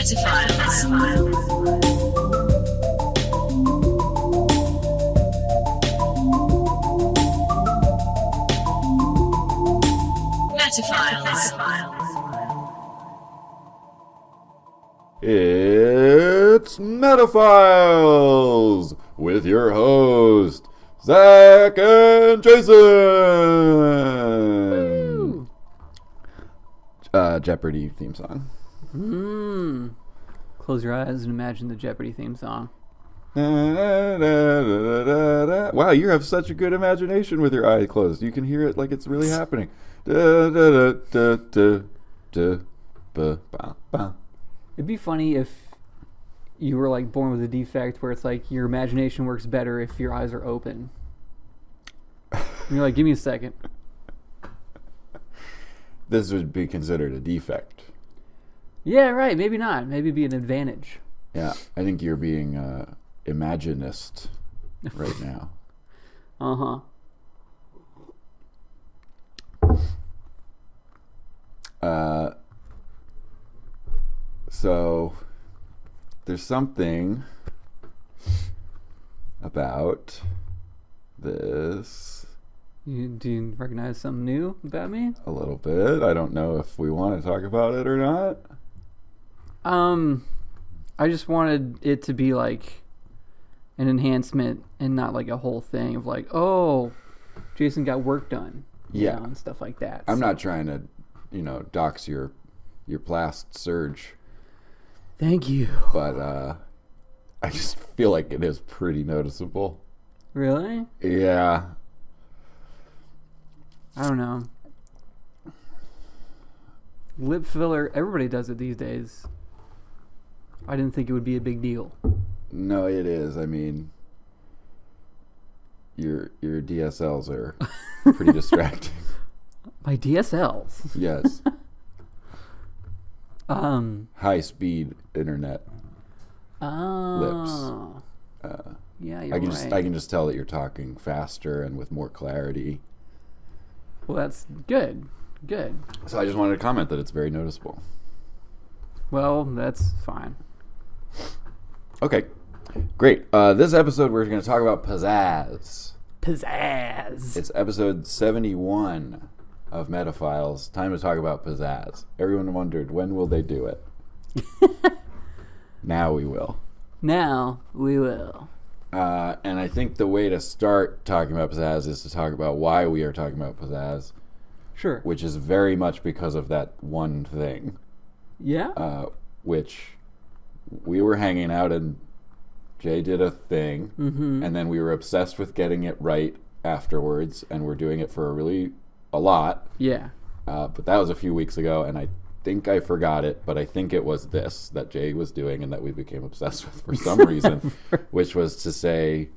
It's Metaphiles with your host, Zach and Jason. Woo. Jeopardy theme song. Close your eyes and imagine the Jeopardy theme song. Wow, you have such a good imagination with your eyes closed. You can hear it like it's really happening. It'd be funny if you were like born with a defect where it's like your imagination works better if your eyes are open. And you're like, give me a second. This would be considered a defect. Yeah, right. Maybe not. Maybe it'd be an advantage. Yeah, I think you're being imaginist right now. Uh-huh. So there's something about this. Do you recognize something new about me? A little bit. I don't know if we want to talk about it or not. I just wanted it to be like an enhancement and not like a whole thing of like, oh, Jason got work done. Yeah. And stuff like that. I'm not trying to, dox your plast surge. Thank you. But I just feel like it is pretty noticeable. Really? Yeah. I don't know. Lip filler, everybody does it these days. I didn't think it would be a big deal. No, it is. I mean, your DSLs are pretty distracting. My DSLs? Yes. High speed internet. Oh. Lips. Yeah, you're right. I can just tell that you're talking faster and with more clarity. Well, that's good. Good. So I just wanted to comment that it's very noticeable. Well, that's fine. Okay. Great. This episode we're going to talk about Pizzazz. Pizzazz. It's episode 71 of Metaphiles. Time to talk about Pizzazz. Everyone wondered, when will they do it? Now we will. Now we will. And I think the way to start talking about Pizzazz is to talk about why we are talking about Pizzazz. Sure. Which is very much because of that one thing. Yeah? Which we were hanging out and Jay did a thing. Mm-hmm. And then we were obsessed with getting it right afterwards. And we're doing it for a lot. Yeah. But that was a few weeks ago, and I think I forgot it, but I think it was this that Jay was doing and that we became obsessed with for some reason, which was to say,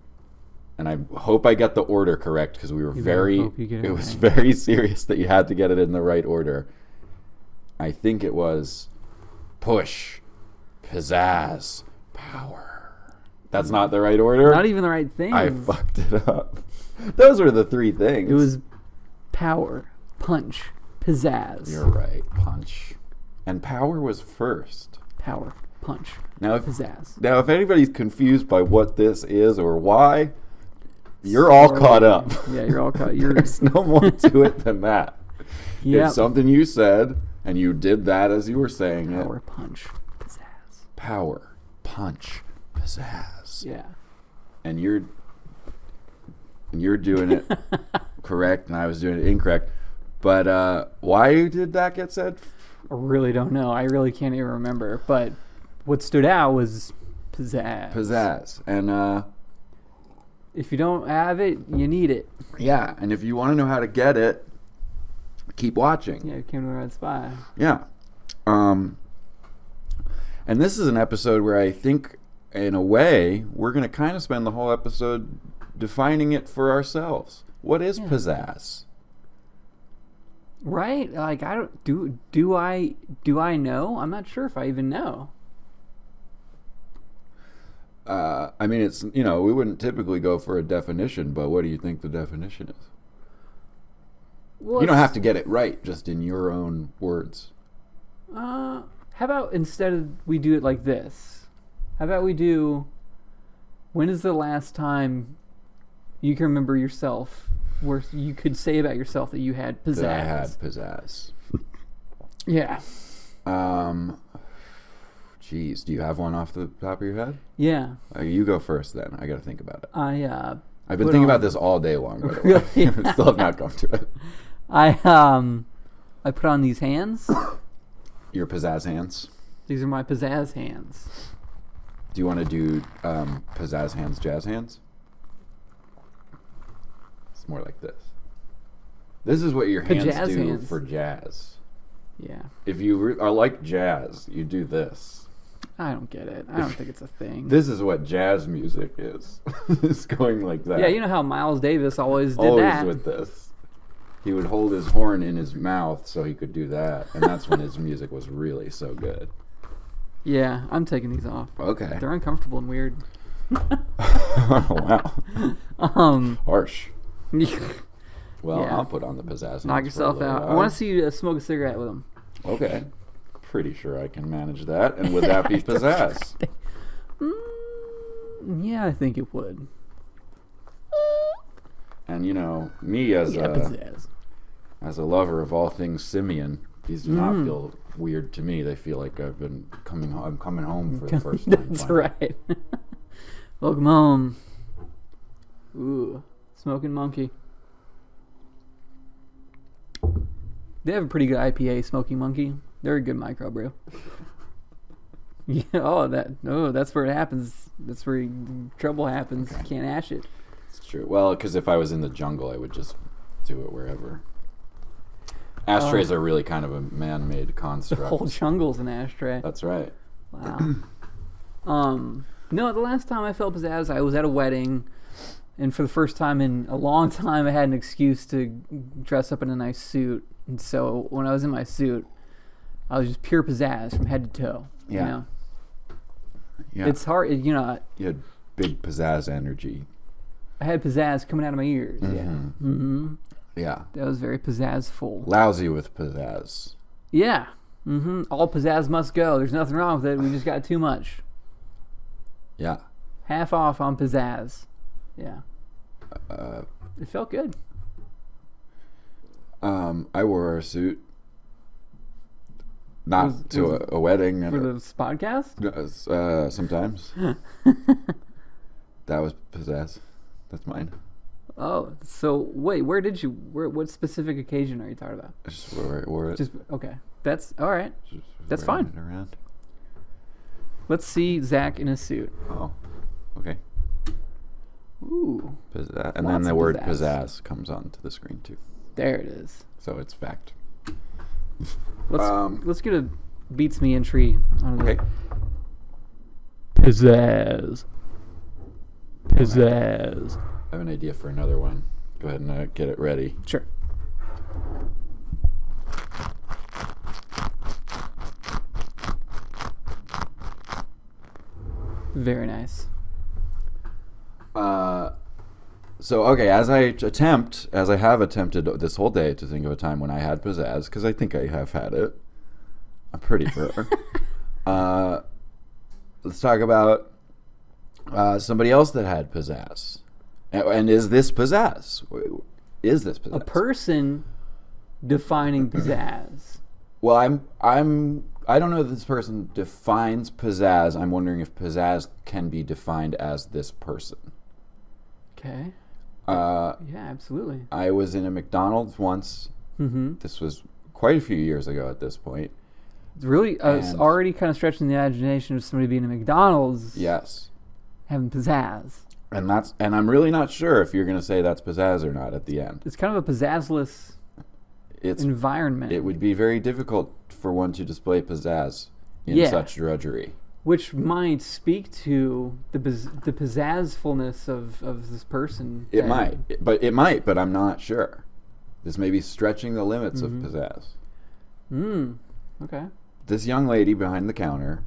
and I hope I get the order correct because we were it was very serious that you had to get it in the right order. I think it was push, pizzazz, power. That's not the right order? Not even the right thing. I fucked it up. Those were the three things. It was power, punch, pizzazz. You're right. Punch. And power was first. Power, punch, pizzazz. Now, if anybody's confused by what this is or why, you're all caught up. Yeah, you're all caught. There's no more to it than that. Yep. It's something you said, and you did that as you were saying it. Power, punch, pizzazz. Power, punch, pizzazz. Yeah. And you're doing it correct, and I was doing it incorrect. But why did that get said? I really don't know. I really can't even remember. But what stood out was pizzazz. Pizzazz. And if you don't have it, you need it. Yeah, and if you want to know how to get it, keep watching. Yeah, it came to the right spot. Yeah. And this is an episode where I think, in a way, we're going to kind of spend the whole episode defining it for ourselves. What is pizzazz? Right? Like, I don't do I know? I'm not sure if I even know. I mean, it's, we wouldn't typically go for a definition, but what do you think the definition is? Well, you don't have to get it right, just in your own words. How How about instead of we do it like this? How about we do, when is the last time you can remember yourself where you could say about yourself that you had pizzazz? That I had pizzazz. Yeah. Geez, do you have one off the top of your head? Yeah. You go first then. I got to think about it. I've been thinking about this all day long, by the way. Really? Still have not come to it. I put on these hands. Your pizzazz hands. These are my pizzazz hands. Do you want to do pizzazz hands, jazz hands? It's more like this. This is what your hands Pizzazz do hands. for jazz. Yeah. If you are like jazz, you do this. I don't get it. I don't think it's a thing. This is what jazz music is. It's going like that. Yeah, you know how Miles Davis always did Always that. with this. He would hold his horn in his mouth so he could do that, and that's when his music was really so good. Yeah, I'm taking these off. Okay. They're uncomfortable and weird. Oh, wow. Harsh. Well, Yeah. I'll put on the pizzazz. Knock yourself out. I want to see you smoke a cigarette with them. Okay. Pretty sure I can manage that. And would that be pizzazz? Yeah, I think it would. And you know, me as pizzazz. a lover of all things simian, these do not feel weird to me. They feel like I'm coming home for the first time. That's finally. right. Welcome home. Ooh, smoking monkey. They have a pretty good IPA, Smoking Monkey. They're a good microbrew. Yeah, that's where it happens. That's where trouble happens. Okay. Can't ash it. It's true. Well, because if I was in the jungle, I would just do it wherever. Ashtrays are really kind of a man-made The construct. whole jungle's an ashtray. That's right. Wow. No, the last time I felt pizzazz, I was at a wedding, and for the first time in a long time, I had an excuse to dress up in a nice suit. And so when I was in my suit, I was just pure pizzazz from head to toe. Yeah. You know? Yeah. It's hard, you know. You had big pizzazz energy. I had pizzazz coming out of my ears. Yeah. Mm-hmm. Yeah. That was very pizzazzful. Lousy with pizzazz. Yeah. All pizzazz must go. There's nothing wrong with it. We just got too much. Yeah. Half off on pizzazz. Yeah. It felt good. I wore a suit. Not to a wedding. For this podcast? Sometimes. That was pizzazz. That's mine. Oh, so wait, what specific occasion are you talking about? I just wore it. Just okay. That's all right. Just That's wearing fine. it around. Let's see Zach in a suit. Oh, okay. Ooh, Pizzazz. And Lots then the of word pizzazz. pizzazz comes onto the screen too. there it is. So it's fact. Let's get a beats me entry on Okay. the pizzazz. Pizzazz. I have an idea for another one. Go ahead and get it ready. Sure. Very nice. So, okay, as I have attempted this whole day to think of a time when I had pizzazz, because I think I have had it. I'm pretty sure. Let's talk about somebody else that had pizzazz. And is this pizzazz? Is this pizzazz? A person defining pizzazz. Well, I don't know if this person defines pizzazz. I'm wondering if pizzazz can be defined as this person. Okay. Yeah, absolutely. I was in a McDonald's once. Mm-hmm. This was quite a few years ago at this point. It's really, it's already kind of stretching the imagination of somebody being at McDonald's. Yes. Having pizzazz. And I'm really not sure if you're going to say that's pizzazz or not at the end. It's kind of a pizzazzless environment. It would be very difficult for one to display pizzazz in such drudgery. Which might speak to the pizzazzfulness of this person. It might, but I'm not sure. This may be stretching the limits of pizzazz. Okay. This young lady behind the counter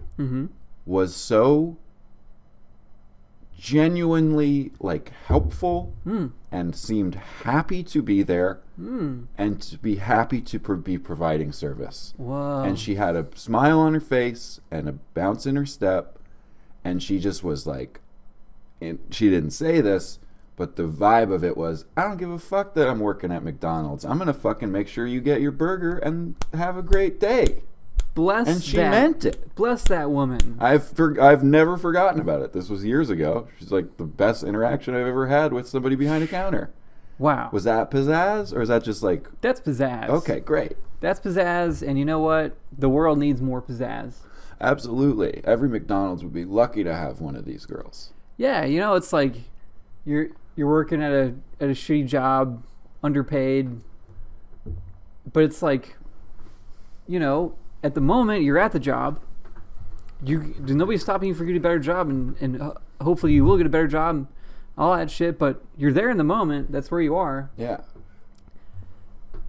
was so genuinely like helpful and seemed happy to be there and to be happy to be providing service. Whoa. And she had a smile on her face and a bounce in her step, and she just was like, and she didn't say this, but the vibe of it was, I don't give a fuck that I'm working at McDonald's. I'm gonna fucking make sure you get your burger and have a great day. And she meant it. Bless that woman. I've never forgotten about it. This was years ago. She's like the best interaction I've ever had with somebody behind a counter. Wow. Was that pizzazz, or is that just like... That's pizzazz. Okay, great. That's pizzazz, and you know what? The world needs more pizzazz. Absolutely. Every McDonald's would be lucky to have one of these girls. Yeah, you know, it's like you're working at a shitty job, underpaid, but it's like, you know, at the moment you're at the job, nobody's stopping you from getting a better job, and hopefully you will get a better job, all that shit, but you're there in the moment. That's where you are. Yeah.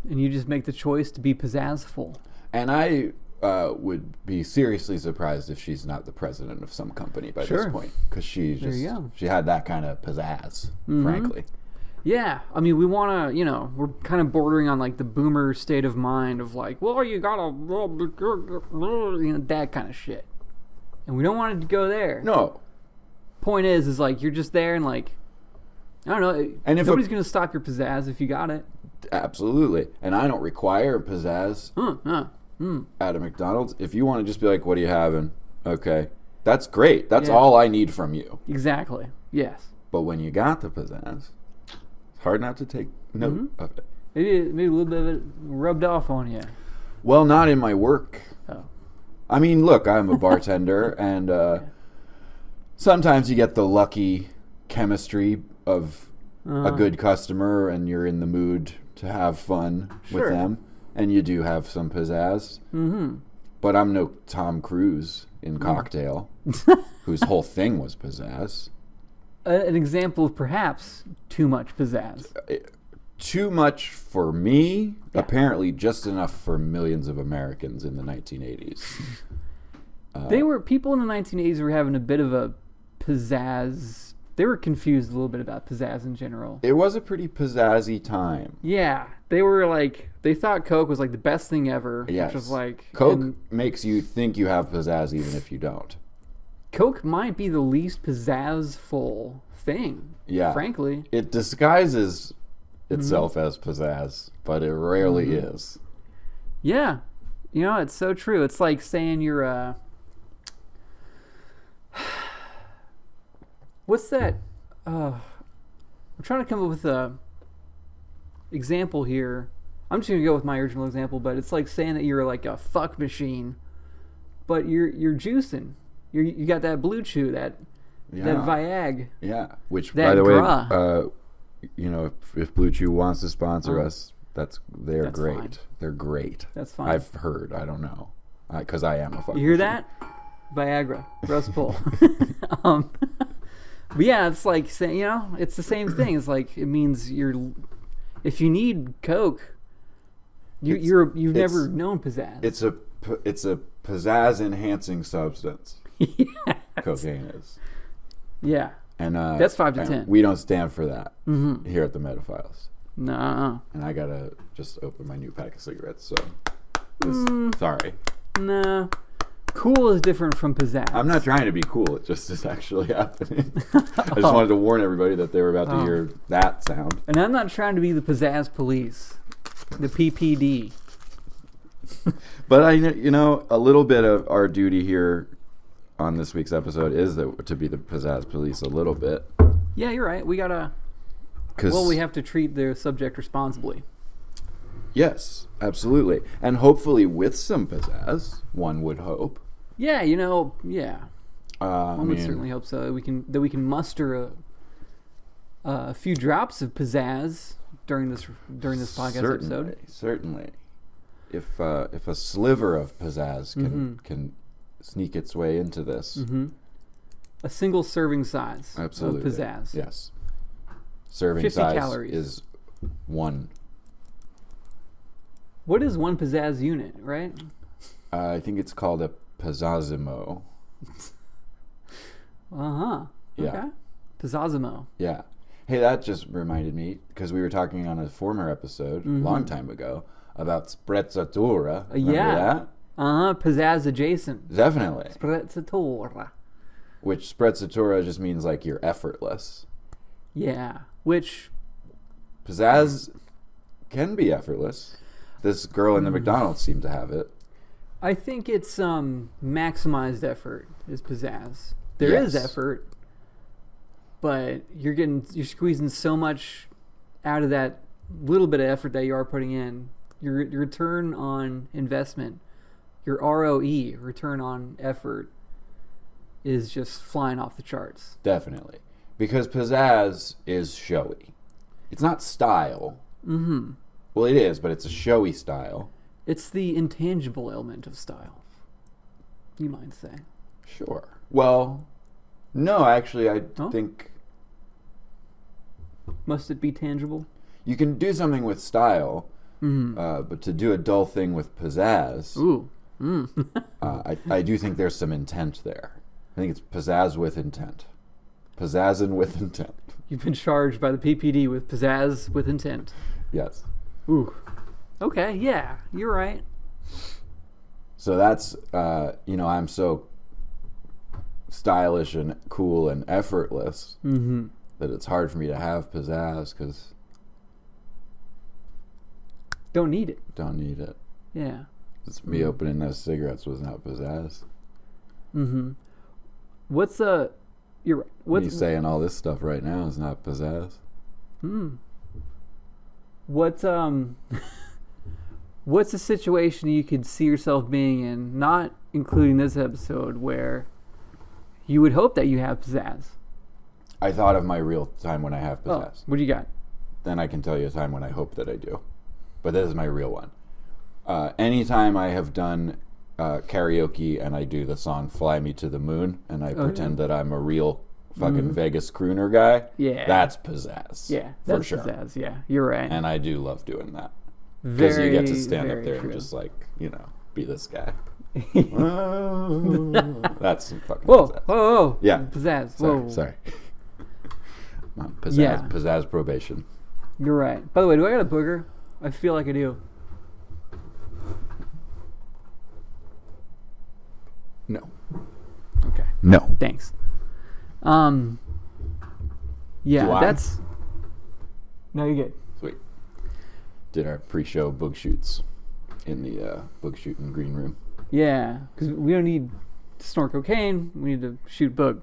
And you just make the choice to be pizzazzful. And I would be seriously surprised if she's not the president of some company by this point, because she had that kind of pizzazz, frankly. Yeah, I mean, we want to, you know, we're kind of bordering on like the boomer state of mind of like, well, you gotta, you know, that kind of shit, and we don't want it to go there. No. Point is like you're just there, and like, I don't know, and if nobody's gonna stop your pizzazz if you got it. Absolutely, and I don't require pizzazz at a McDonald's. If you want to just be like, what are you having? Okay, that's great. That's all I need from you. Exactly. Yes. But when you got the pizzazz, hard not to take note of it. Maybe a little bit of it rubbed off on you. Well, not in my work. Oh. I mean, look, I'm a bartender, and sometimes you get the lucky chemistry of a good customer, and you're in the mood to have fun with them, and you do have some pizzazz. Mm-hmm. But I'm no Tom Cruise in Cocktail, whose whole thing was pizzazz. An example of perhaps too much pizzazz. Too much for me, apparently just enough for millions of Americans in the 1980s. People in the 1980s were having a bit of a pizzazz. They were confused a little bit about pizzazz in general. It was a pretty pizzazzy time. Yeah, they were like, they thought Coke was like the best thing ever. Yes. Which was like, Coke makes you think you have pizzazz even if you don't. Coke might be the least pizzazzful thing. Yeah. Frankly. It disguises itself as pizzazz, but it rarely is. Yeah. You know, it's so true. It's like saying you're what's that? I'm trying to come up with a example here. I'm just gonna go with my original example, but it's like saying that you're like a fuck machine, but you're juicing. You got that Blue Chew, that Viag. Yeah, which that by the gras. way, you know, if Blue Chew wants to sponsor us, they're great. Fine. They're great. That's fine. I've heard. I don't know, because I am a fuck. You hear machine. that? Viagra, Russ Pull. But yeah, it's like saying, you know, it's the same thing. It's like it means if you need Coke, you've never known pizzazz. It's a pizzazz enhancing substance. Yes. Cocaine is. Yeah. And that's 5 to 10. We don't stand for that here at the Metaphiles. No. And I gotta just open my new pack of cigarettes. So, sorry. No. Cool is different from pizzazz. I'm not trying to be cool. It just is actually happening. I just wanted to warn everybody that they were about to hear that sound. And I'm not trying to be the pizzazz police, the PPD. But you know, a little bit of our duty here on this week's episode is to be the pizzazz police a little bit. Yeah, you're right. We gotta. Well, we have to treat the subject responsibly. Yes, absolutely, and hopefully with some pizzazz. One would hope. Yeah, you know, yeah. One would certainly hope so. That we can muster a few drops of pizzazz during this podcast episode. Certainly. If a sliver of pizzazz can sneak its way into this, a single serving size of pizzazz. Yes, serving 50 size calories. is 1. What is 1 pizzazz unit? Right? I think it's called a pizzazimo. Yeah. Okay. Pizzazimo. Yeah. Hey, that just reminded me, because we were talking on a former episode, long time ago, about sprezzatura. Remember that? Pizzazz adjacent. Definitely. Sprezzatura. Which sprezzatura just means like you're effortless. Yeah. Which Pizzazz can be effortless. This girl in the McDonald's seemed to have it. I think it's maximized effort is pizzazz. There is effort, but you're squeezing so much out of that little bit of effort that you are putting in. Your return on investment, your ROE, return on effort, is just flying off the charts. Definitely. Because pizzazz is showy. It's not style. Mm-hmm. Well, it is, but it's a showy style. It's the intangible element of style, you might say. Sure. Well, no, actually, I think... Must it be tangible? You can do something with style, but to do a dull thing with pizzazz... Ooh. I do think there's some intent there. I think it's pizzazz with intent. Pizzazzin' with intent. You've been charged by the PPD with pizzazz with intent. Yes. Ooh. Okay, yeah, you're right. So that's, I'm so stylish and cool and effortless that it's hard for me to have pizzazz because... Don't need it. Don't need it. Yeah. It's me opening those cigarettes was not pizzazz. Mm-hmm. What's you saying all this stuff right now is not pizzazz. What's a situation you could see yourself being in, not including this episode, where you would hope that you have pizzazz? I thought of my real time when I have pizzazz. Oh, what do you got? Then I can tell you a time when I hope that I do. But this is my real one. Anytime I have done karaoke and I do the song Fly Me to the Moon and I pretend that I'm a real fucking Vegas crooner guy, that's pizzazz. Yeah, that's for sure. pizzazz. Yeah, you're right. And I do love doing that. Because you get to stand up there and just be this guy. That's some fucking pizzazz. Whoa. Yeah. Pizzazz. Sorry. Pizzazz probation. You're right. By the way, do I got a booger? I feel like I do. No. Okay. No. Thanks. Do I? That's... No, you're good. Sweet. Did our pre-show boog shoots in the boog shooting green room. Yeah, because we don't need to snort cocaine. We need to shoot boog.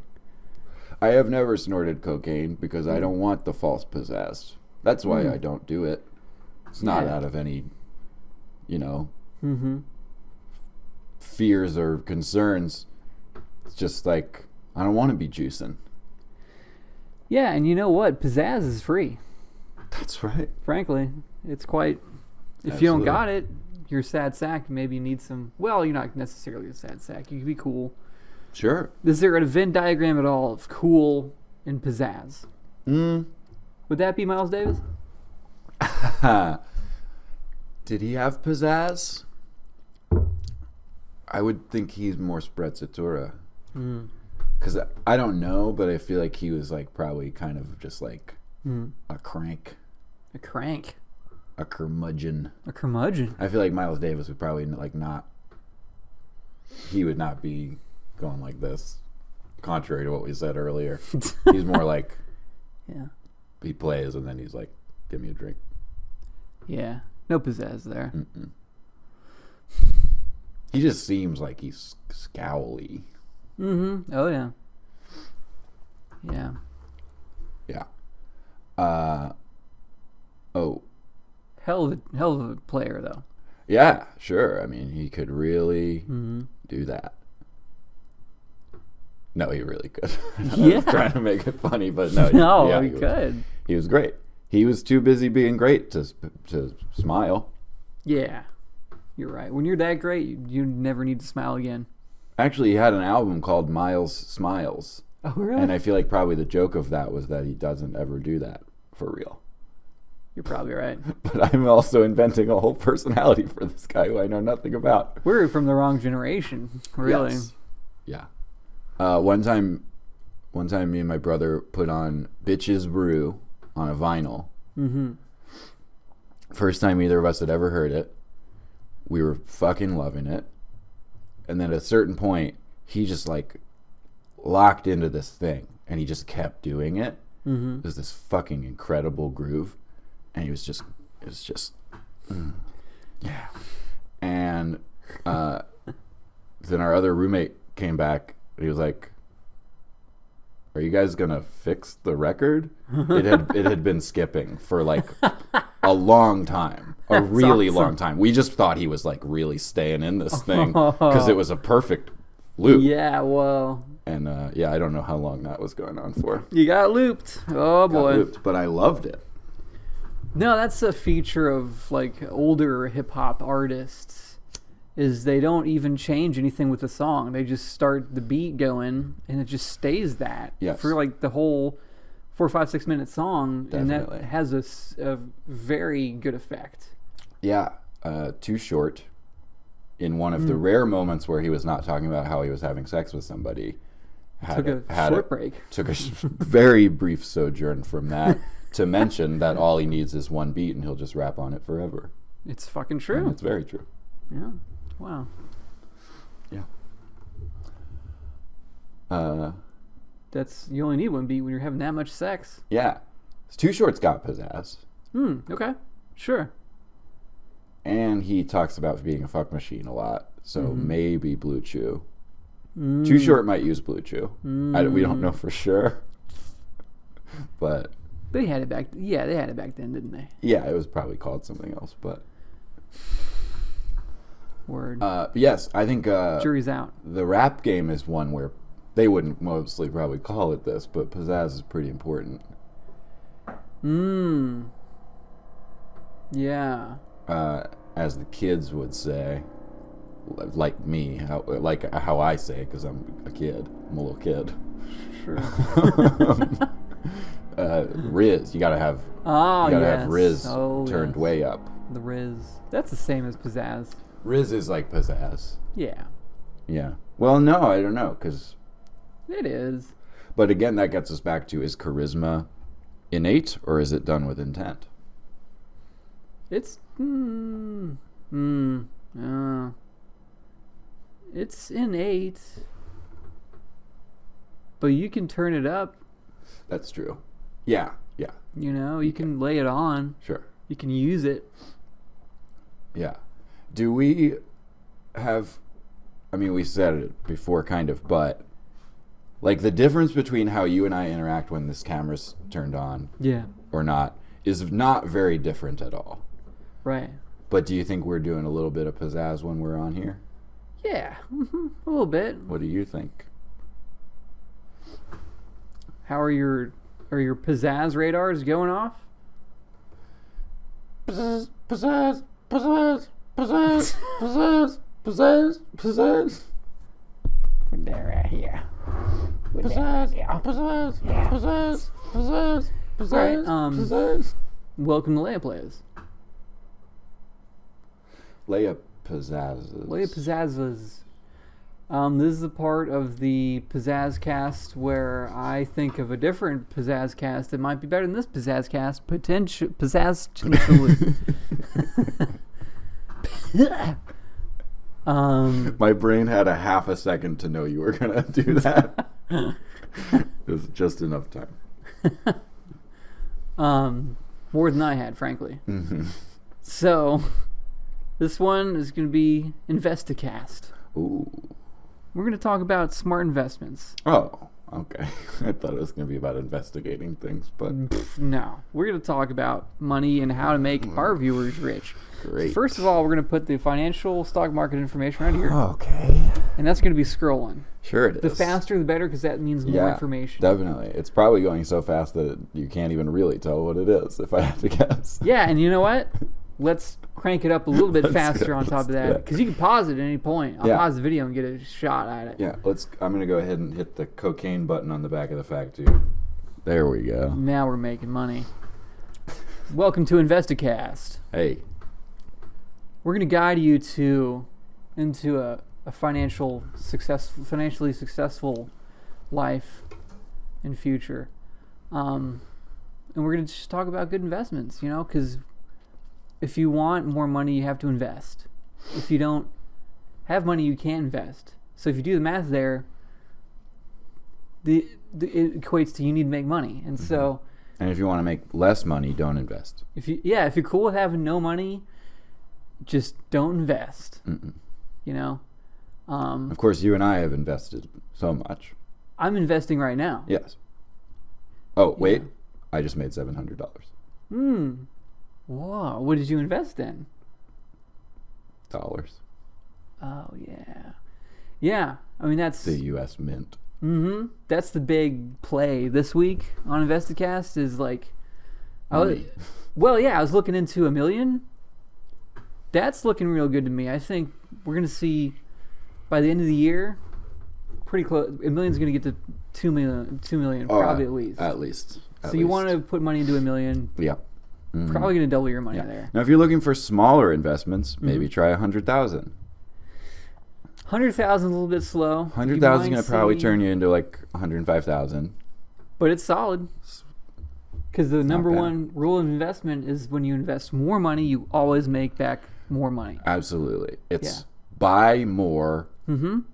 I have never snorted cocaine because I don't want the false pizzazz. That's why I don't do it. It's not out of any, fears or concerns. It's just like, I don't want to be juicing. Yeah, and you know what? Pizzazz is free. That's right. Frankly, it's quite... If you don't got it, you're a sad sack. Maybe you need some... Well, you're not necessarily a sad sack. You can be cool. Sure. Is there a Venn diagram at all of cool and pizzazz? Would that be Miles Davis? Did he have pizzazz? I would think he's more sprezzatura. Because I don't know, but I feel like he was probably kind of just a crank. A crank? A curmudgeon. A curmudgeon? I feel like Miles Davis would probably not... He would not be going like this, contrary to what we said earlier. He's more like... Yeah. He plays and then he's like, give me a drink. Yeah. No pizzazz there. He just seems like he's scowly. Oh, yeah. Yeah. Yeah. Hell of a player, though. Yeah, sure. I mean, he could really do that. No, he really could. I was trying to make it funny, but no. He could. He was great. He was too busy being great to smile. Yeah, you're right. When you're that great, you never need to smile again. Actually, he had an album called Miles Smiles. Oh, really? And I feel like probably the joke of that was that he doesn't ever do that for real. You're probably right. But I'm also inventing a whole personality for this guy who I know nothing about. We're from the wrong generation, really. Yes. Yeah. One time one time me and my brother put on Bitches Brew on a vinyl. Mm-hmm. First time either of us had ever heard it. We were fucking loving it. And then at a certain point, he just like locked into this thing and he just kept doing it. Mm-hmm. It was this fucking incredible groove. And it was just, yeah. And then our other roommate came back and he was like, are you guys gonna fix the record? It had been skipping for like a long time, a really long time. We just thought he was like really staying in this thing because it was a perfect loop. Yeah, well. And I don't know how long that was going on for. You got looped. Oh boy. Looped, but I loved it. No, that's a feature of like older hip hop artists. Is they don't even change anything with the song. They just start the beat going, and it just stays that for like the whole 4, 5, 6 minute song. Definitely. And that has a very good effect. Yeah, Too Short, in one of the rare moments where he was not talking about how he was having sex with somebody, Took a short break. Took a very brief sojourn from that to mention that all he needs is one beat, and he'll just rap on it forever. It's fucking true. And it's very true. Yeah. Wow. Yeah. That's you only need one beat when you're having that much sex. Yeah. Too Short's got pizzazz. Okay. Sure. And he talks about being a fuck machine a lot. So maybe Blue Chew. Too Short might use Blue Chew. We don't know for sure. But they had it back. Yeah, they had it back then, didn't they? Yeah, it was probably called something else, but. Word. Yes, I think jury's out. The rap game is one where they wouldn't mostly probably call it this, but pizzazz is pretty important. Yeah. As the kids would say, like me, how I say, because I'm a kid. I'm a little kid. Sure. Riz, you gotta have. Have Riz turned way up. The Riz. That's the same as pizzazz. Riz is like pizzazz. Yeah. Yeah. Well, no, I don't know, because... It is. But again, that gets us back to, is charisma innate, or is it done with intent? It's... it's innate. But you can turn it up. That's true. Yeah, yeah. You know, you can lay it on. Sure. You can use it. Yeah. Do we have, I mean, we said it before kind of, but like the difference between how you and I interact when this camera's turned on or not is not very different at all. Right. But do you think we're doing a little bit of pizzazz when we're on here? Yeah, a little bit. What do you think? How are your pizzazz radars going off? Pizzazz, pizzazz, pizzazz. Pizzazz, pizzazz, pizzazz, pizzazz. Put that right here. Pizzazz, pizzazz, pizzazz, pizzazz, pizzazz, right, pizzazz. Welcome to Leia Plays. Leia Pizzazzes. Leia Pizzazzes. This is a part of the Pizzazz cast where I think of a different Pizzazz cast that might be better than this Pizzazz cast. Pizzazz. My brain had a half a second to know you were gonna do that. It was just enough time. More than I had, frankly. Mm-hmm. So, this one is going to be Investicast. Ooh. We're going to talk about smart investments. Oh, okay. I thought it was going to be about investigating things, but... No. We're going to talk about money and how to make our viewers rich. Great. So first of all, we're going to put the financial stock market information right here. Okay. And that's going to be scrolling. Sure it is. The faster, the better, because that means more information. Definitely. It's probably going so fast that you can't even really tell what it is, if I had to guess. Yeah, and you know what? Let's crank it up a little bit faster on top of that. Because you can pause it at any point. I'll pause the video and get a shot at it. Yeah, I'm going to go ahead and hit the cocaine button on the back of the fact tube. There we go. Now we're making money. Welcome to Investicast. Hey. We're going to guide you into a financially successful life in future. And we're going to just talk about good investments, you know, because if you want more money, you have to invest. If you don't have money, you can't invest. So if you do the math there, it equates to you need to make money. And so... And if you want to make less money, don't invest. If you're cool with having no money, just don't invest. You know? Of course, you and I have invested so much. I'm investing right now. Yes. Oh, wait. I just made $700. Whoa. What did you invest in? Dollars. Oh, yeah. Yeah. I mean, that's... The U.S. Mint. That's the big play this week on InvestiCast is like... I was looking into $1 million. That's looking real good to me. I think we're going to see by the end of the year, pretty close. $1 million's going to get to 2 million probably at least. At least. So you want to put money into $1 million. Yeah. Probably going to double your money there. Now, if you're looking for smaller investments, maybe try 100,000. 100,000 is a little bit slow. 100,000 is going to probably turn you into like 105,000. But it's solid. Because the number one rule of investment is when you invest more money, you always make back more money. Absolutely. It's buy more,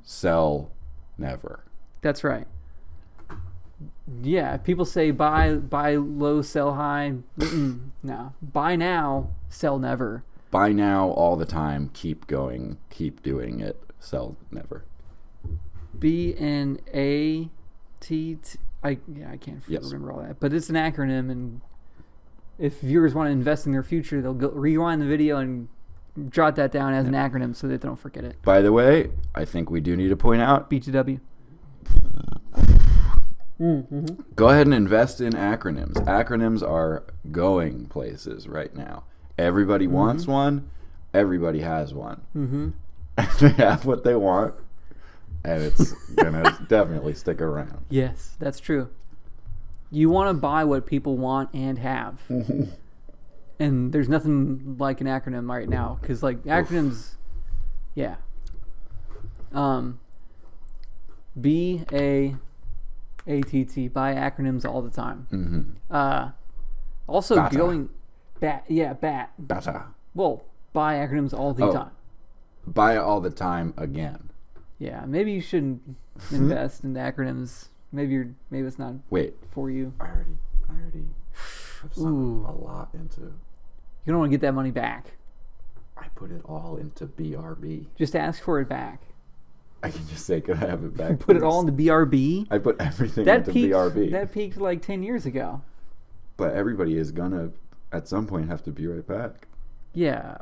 sell never. That's right. Yeah, people say buy low, sell high. No. Buy now, sell never. Buy now all the time, keep going, keep doing it. Sell never. BNAT. I can't remember all that, but it's an acronym, and if viewers want to invest in their future, they'll go rewind the video and jot that down as an acronym so that they don't forget it. By the way, I think we do need to point out BTW. Go ahead and invest in acronyms. Acronyms are going places right now. Everybody wants one. Everybody has one. They have what they want, and it's gonna definitely stick around. Yes, that's true. You want to buy what people want and have, and there's nothing like an acronym right now because like acronyms, BAATT, buy acronyms all the time. Also Bata. going BAT. Bata. Well, buy acronyms all the time. Buy it all the time again. Yeah, maybe you shouldn't invest in acronyms. Maybe it's not for you. I already put a lot into. You don't want to get that money back. I put it all into BRB. Just ask for it back. I can just say, could I have it back? You put it all into BRB? I put everything into BRB. That peaked like 10 years ago. But everybody is gonna, at some point, have to be right back. Yeah.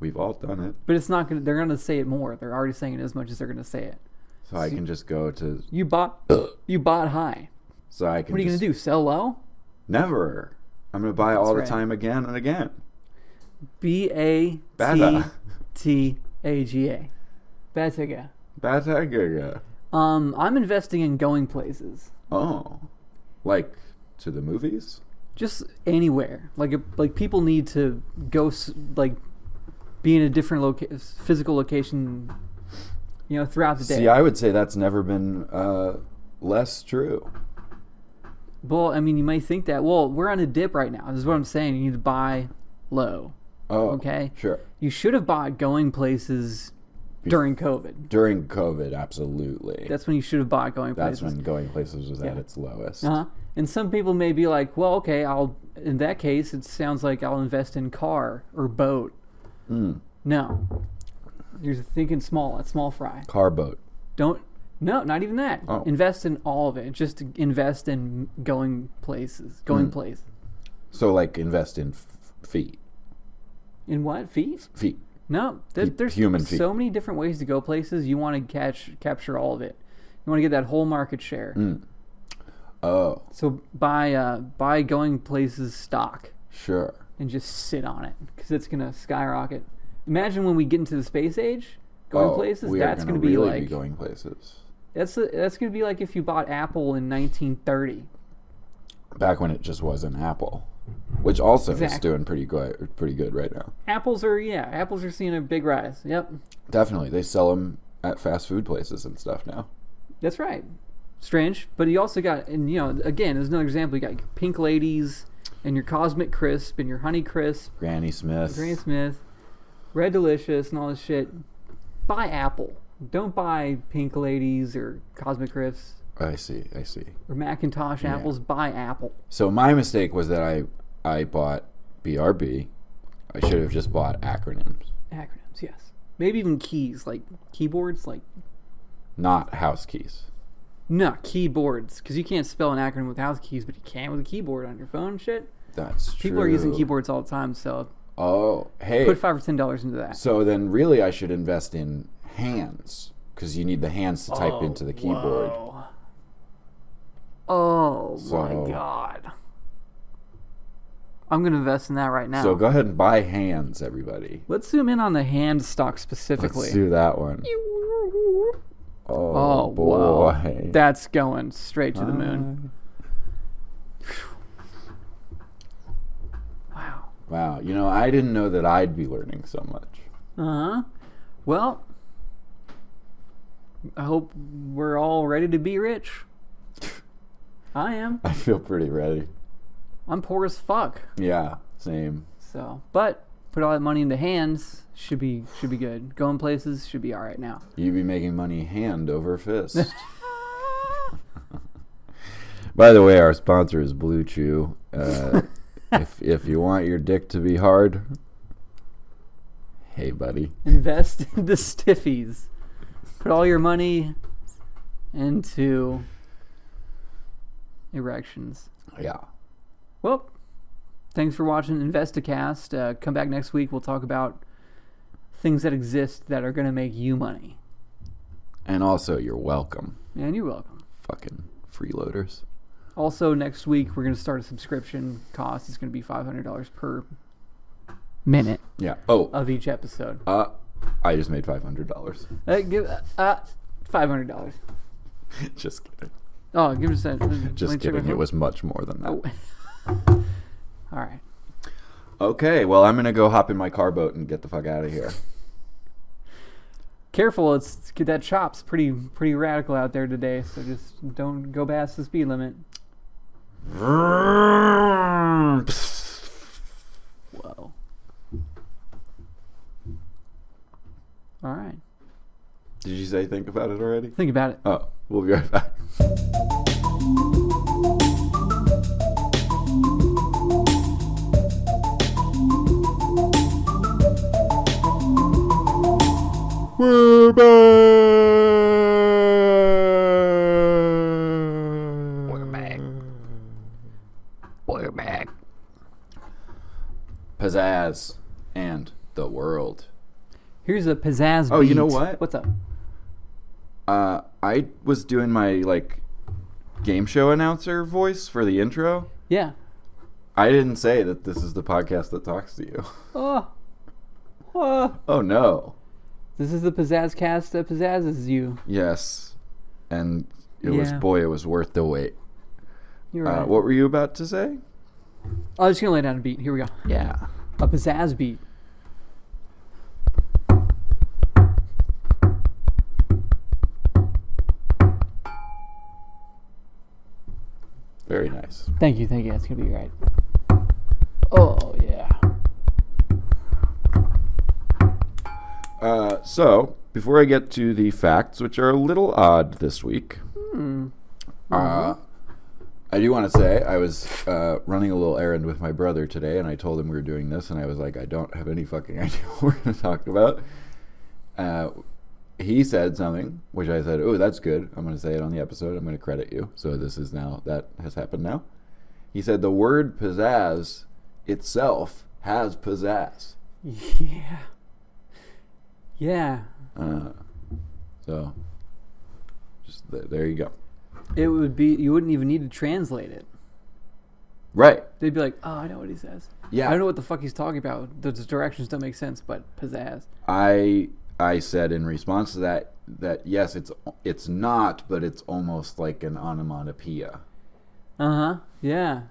We've all done it. But it's not gonna. They're gonna say it more. They're already saying it as much as they're gonna say it. So I can just go to. You bought high. So I can. What are you gonna do? Sell low? Never. I'm gonna buy all the time again and again. BATTAGA. Bataga. Bataga. I'm investing in going places. Oh, like to the movies? Just anywhere. Like people need to go be in a different physical location, throughout the day. See, I would say that's never been less true. Well, I mean, you might think that. Well, we're on a dip right now. This is what I'm saying. You need to buy low. Oh, okay? Sure. You should have bought going places during COVID. During COVID, absolutely. That's when you should have bought going places. That's when going places was at its lowest. And some people may be like, well, okay, in that case, it sounds like I'll invest in car or boat. No. You're thinking small. That's small fry. Car, boat. No, not even that. Oh. Invest in all of it. Just invest in going places. Places. So, like, invest in feet. In what? Feet? Feet. No. There's human feet. So many different ways to go places. You want to capture all of it. You want to get that whole market share. Oh. So buy going places stock. Sure. And just sit on it because it's going to skyrocket. Imagine when we get into the space age, going places. That's going to be really like be going places. That's going to be like if you bought Apple in 1930. Back when it just was an Apple, which also is doing pretty good right now. Apples are seeing a big rise. Yep. Definitely, they sell them at fast food places and stuff now. That's right. strange. But you also got, and again, there's another example. You got your Pink Ladies and your Cosmic Crisp and your Honey Crisp, Granny Smith, Red Delicious, and all this shit. Buy Apple. Don't buy Pink Ladies or Cosmic Crisps. I see. Or Macintosh apples. Buy Apple. So my mistake was that I bought BRB. I should have just bought acronyms. Acronyms, yes. Maybe even keys, like keyboards, like. Not house keys. No, keyboards. Because you can't spell an acronym with house keys, but you can with a keyboard on your phone and shit. That's true. People are using keyboards all the time, so. Oh, hey. Put $5 or $10 into that. So then really I should invest in hands. Because you need the hands to type into the keyboard. Whoa. Oh, my God. I'm going to invest in that right now. So go ahead and buy hands, everybody. Let's zoom in on the hand stock specifically. Let's do that one. Oh, boy. Wow. That's going straight to the moon. Wow. I didn't know that I'd be learning so much. Uh-huh. Well, I hope we're all ready to be rich. I am. I feel pretty ready. I'm poor as fuck. Yeah, same. So, but put all that money into hands should be good. Going places should be all right now. You be making money hand over fist. By the way, our sponsor is Blue Chew. If you want your dick to be hard, hey buddy, invest in the stiffies. Put all your money into erections. Yeah. Well, thanks for watching Investicast. Come back next week. We'll talk about things that exist that are going to make you money. And also, you're welcome. And you're welcome. Fucking freeloaders. Also, next week, we're going to start a subscription cost. It's going to be $500 per minute. Yeah. Of each episode. I just made $500. Give $500. Just kidding. Oh, give us that. Just kidding. It was much more than that. Oh. All right. Okay. Well, I'm gonna go hop in my car boat and get the fuck out of here. Careful! That chop's pretty radical out there today. So just don't go past the speed limit. Whoa. All right. Did you say think about it already? Think about it. Oh, we'll be right back. We're back. We're back. Pizzazz and the world. Here's a pizzazz beat. Oh, you know what? What's up? I was doing my game show announcer voice for the intro. Yeah. I didn't say that this is the podcast that talks to you. Oh no. This is the Pizzazzcast that pizzazzes you. Yes. And it was worth the wait. You're right. What were you about to say? I was just going to lay down a beat. Here we go. Yeah. A pizzazz beat. Very nice. Thank you. That's going to be right. Oh, yeah. So, before I get to the facts, which are a little odd this week, I do want to say I was running a little errand with my brother today, and I told him we were doing this, and I was like, I don't have any fucking idea what we're going to talk about. He said something, which I said, oh, that's good. I'm going to say it on the episode. I'm going to credit you. So that has happened now. He said the word pizzazz itself has pizzazz. Yeah. Yeah. So, just there you go. It would be, you wouldn't even need to translate it. Right. They'd be like, oh, I know what he says. Yeah. I don't know what the fuck he's talking about. The directions don't make sense, but pizzazz. I said in response to that yes, it's not, but it's almost like an onomatopoeia. Uh-huh. Yeah.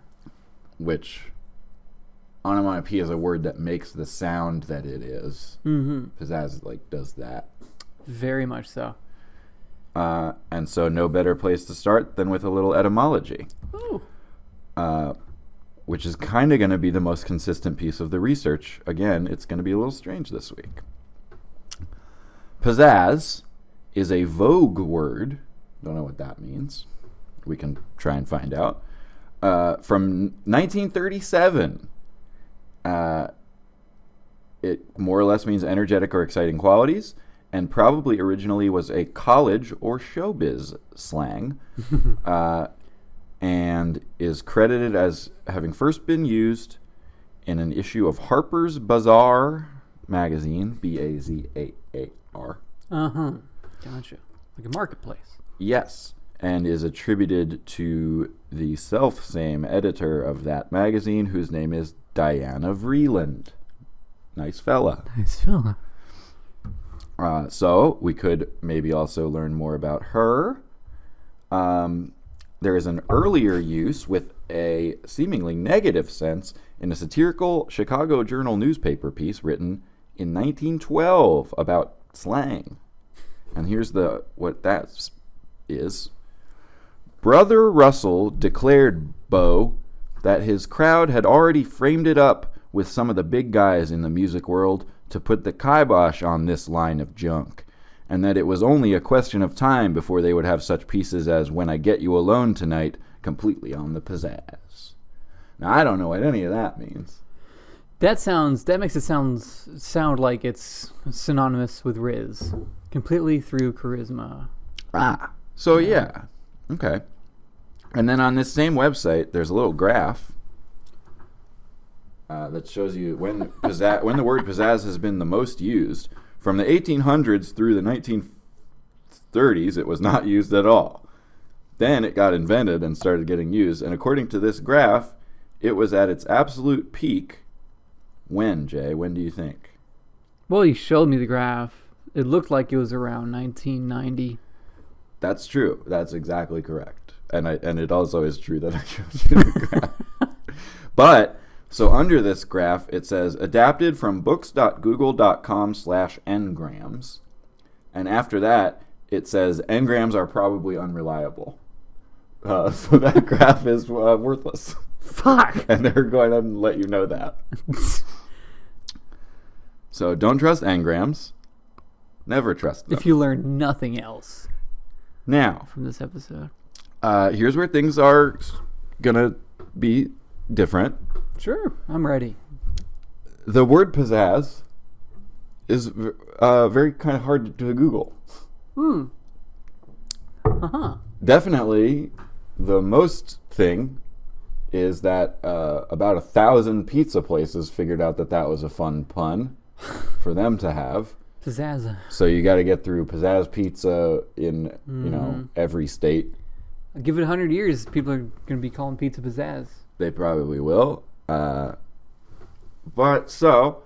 Which onomatopoeia is a word that makes the sound that it is. Mm-hmm. Pizzazz does that. Very much so. And so no better place to start than with a little etymology. Ooh. Which is kind of going to be the most consistent piece of the research. Again, it's going to be a little strange this week. Pizzazz is a vogue word. Don't know what that means. We can try and find out. From 1937. It more or less means energetic or exciting qualities, and probably originally was a college or showbiz slang. And is credited as having first been used in an issue of Harper's Bazaar magazine, Bazaar. Gotcha. Like a marketplace. Yes, and is attributed to the self-same editor of that magazine, whose name is Diana Vreeland. Nice fella. Nice fella. So we could maybe also learn more about her. There is an earlier use with a seemingly negative sense in a satirical Chicago Journal newspaper piece written in 1912 about slang. And here's what that is. Brother Russell declared, Beau, that his crowd had already framed it up with some of the big guys in the music world to put the kibosh on this line of junk, and that it was only a question of time before they would have such pieces as When I Get You Alone Tonight completely on the pizzazz. Now, I don't know what any of that means. That makes it sound like it's synonymous with Riz. Completely through charisma. So yeah. Okay. And then on this same website, there's a little graph that shows you when the word pizzazz has been the most used. From the 1800s through the 1930s, it was not used at all. Then it got invented and started getting used. And according to this graph, it was at its absolute peak. When, Jay? When do you think? Well, you showed me the graph. It looked like it was around 1990. That's true. That's exactly correct. And it also is true that I showed you the graph. But, so under this graph, it says, adapted from books.google.com/ngrams. And after that, it says, ngrams are probably unreliable. So that graph is worthless. Fuck! And they're going to let you know that. So don't trust ngrams. Never trust them. If you learn nothing else now from this episode. Here's where things are going to be different. Sure, I'm ready. The word pizzazz is very kind of hard to Google. Definitely the most thing is that about 1,000 pizza places figured out that was a fun pun for them to have. Pizzazz. So you got to get through Pizzazz Pizza in every state. I'll give it 100 years, people are going to be calling pizza pizzazz. They probably will. But so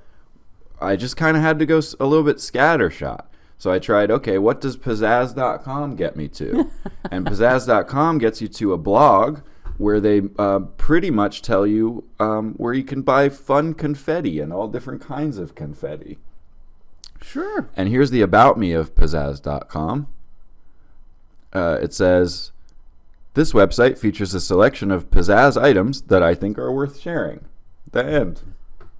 I just kind of had to go a little bit scattershot. So I tried, okay, what does Pizzazz.com get me to? And Pizzazz.com gets you to a blog where they pretty much tell you where you can buy fun confetti and all different kinds of confetti. Sure. And here's the about me of Pizzazz.com. It says, this website features a selection of pizzazz items that I think are worth sharing. The end.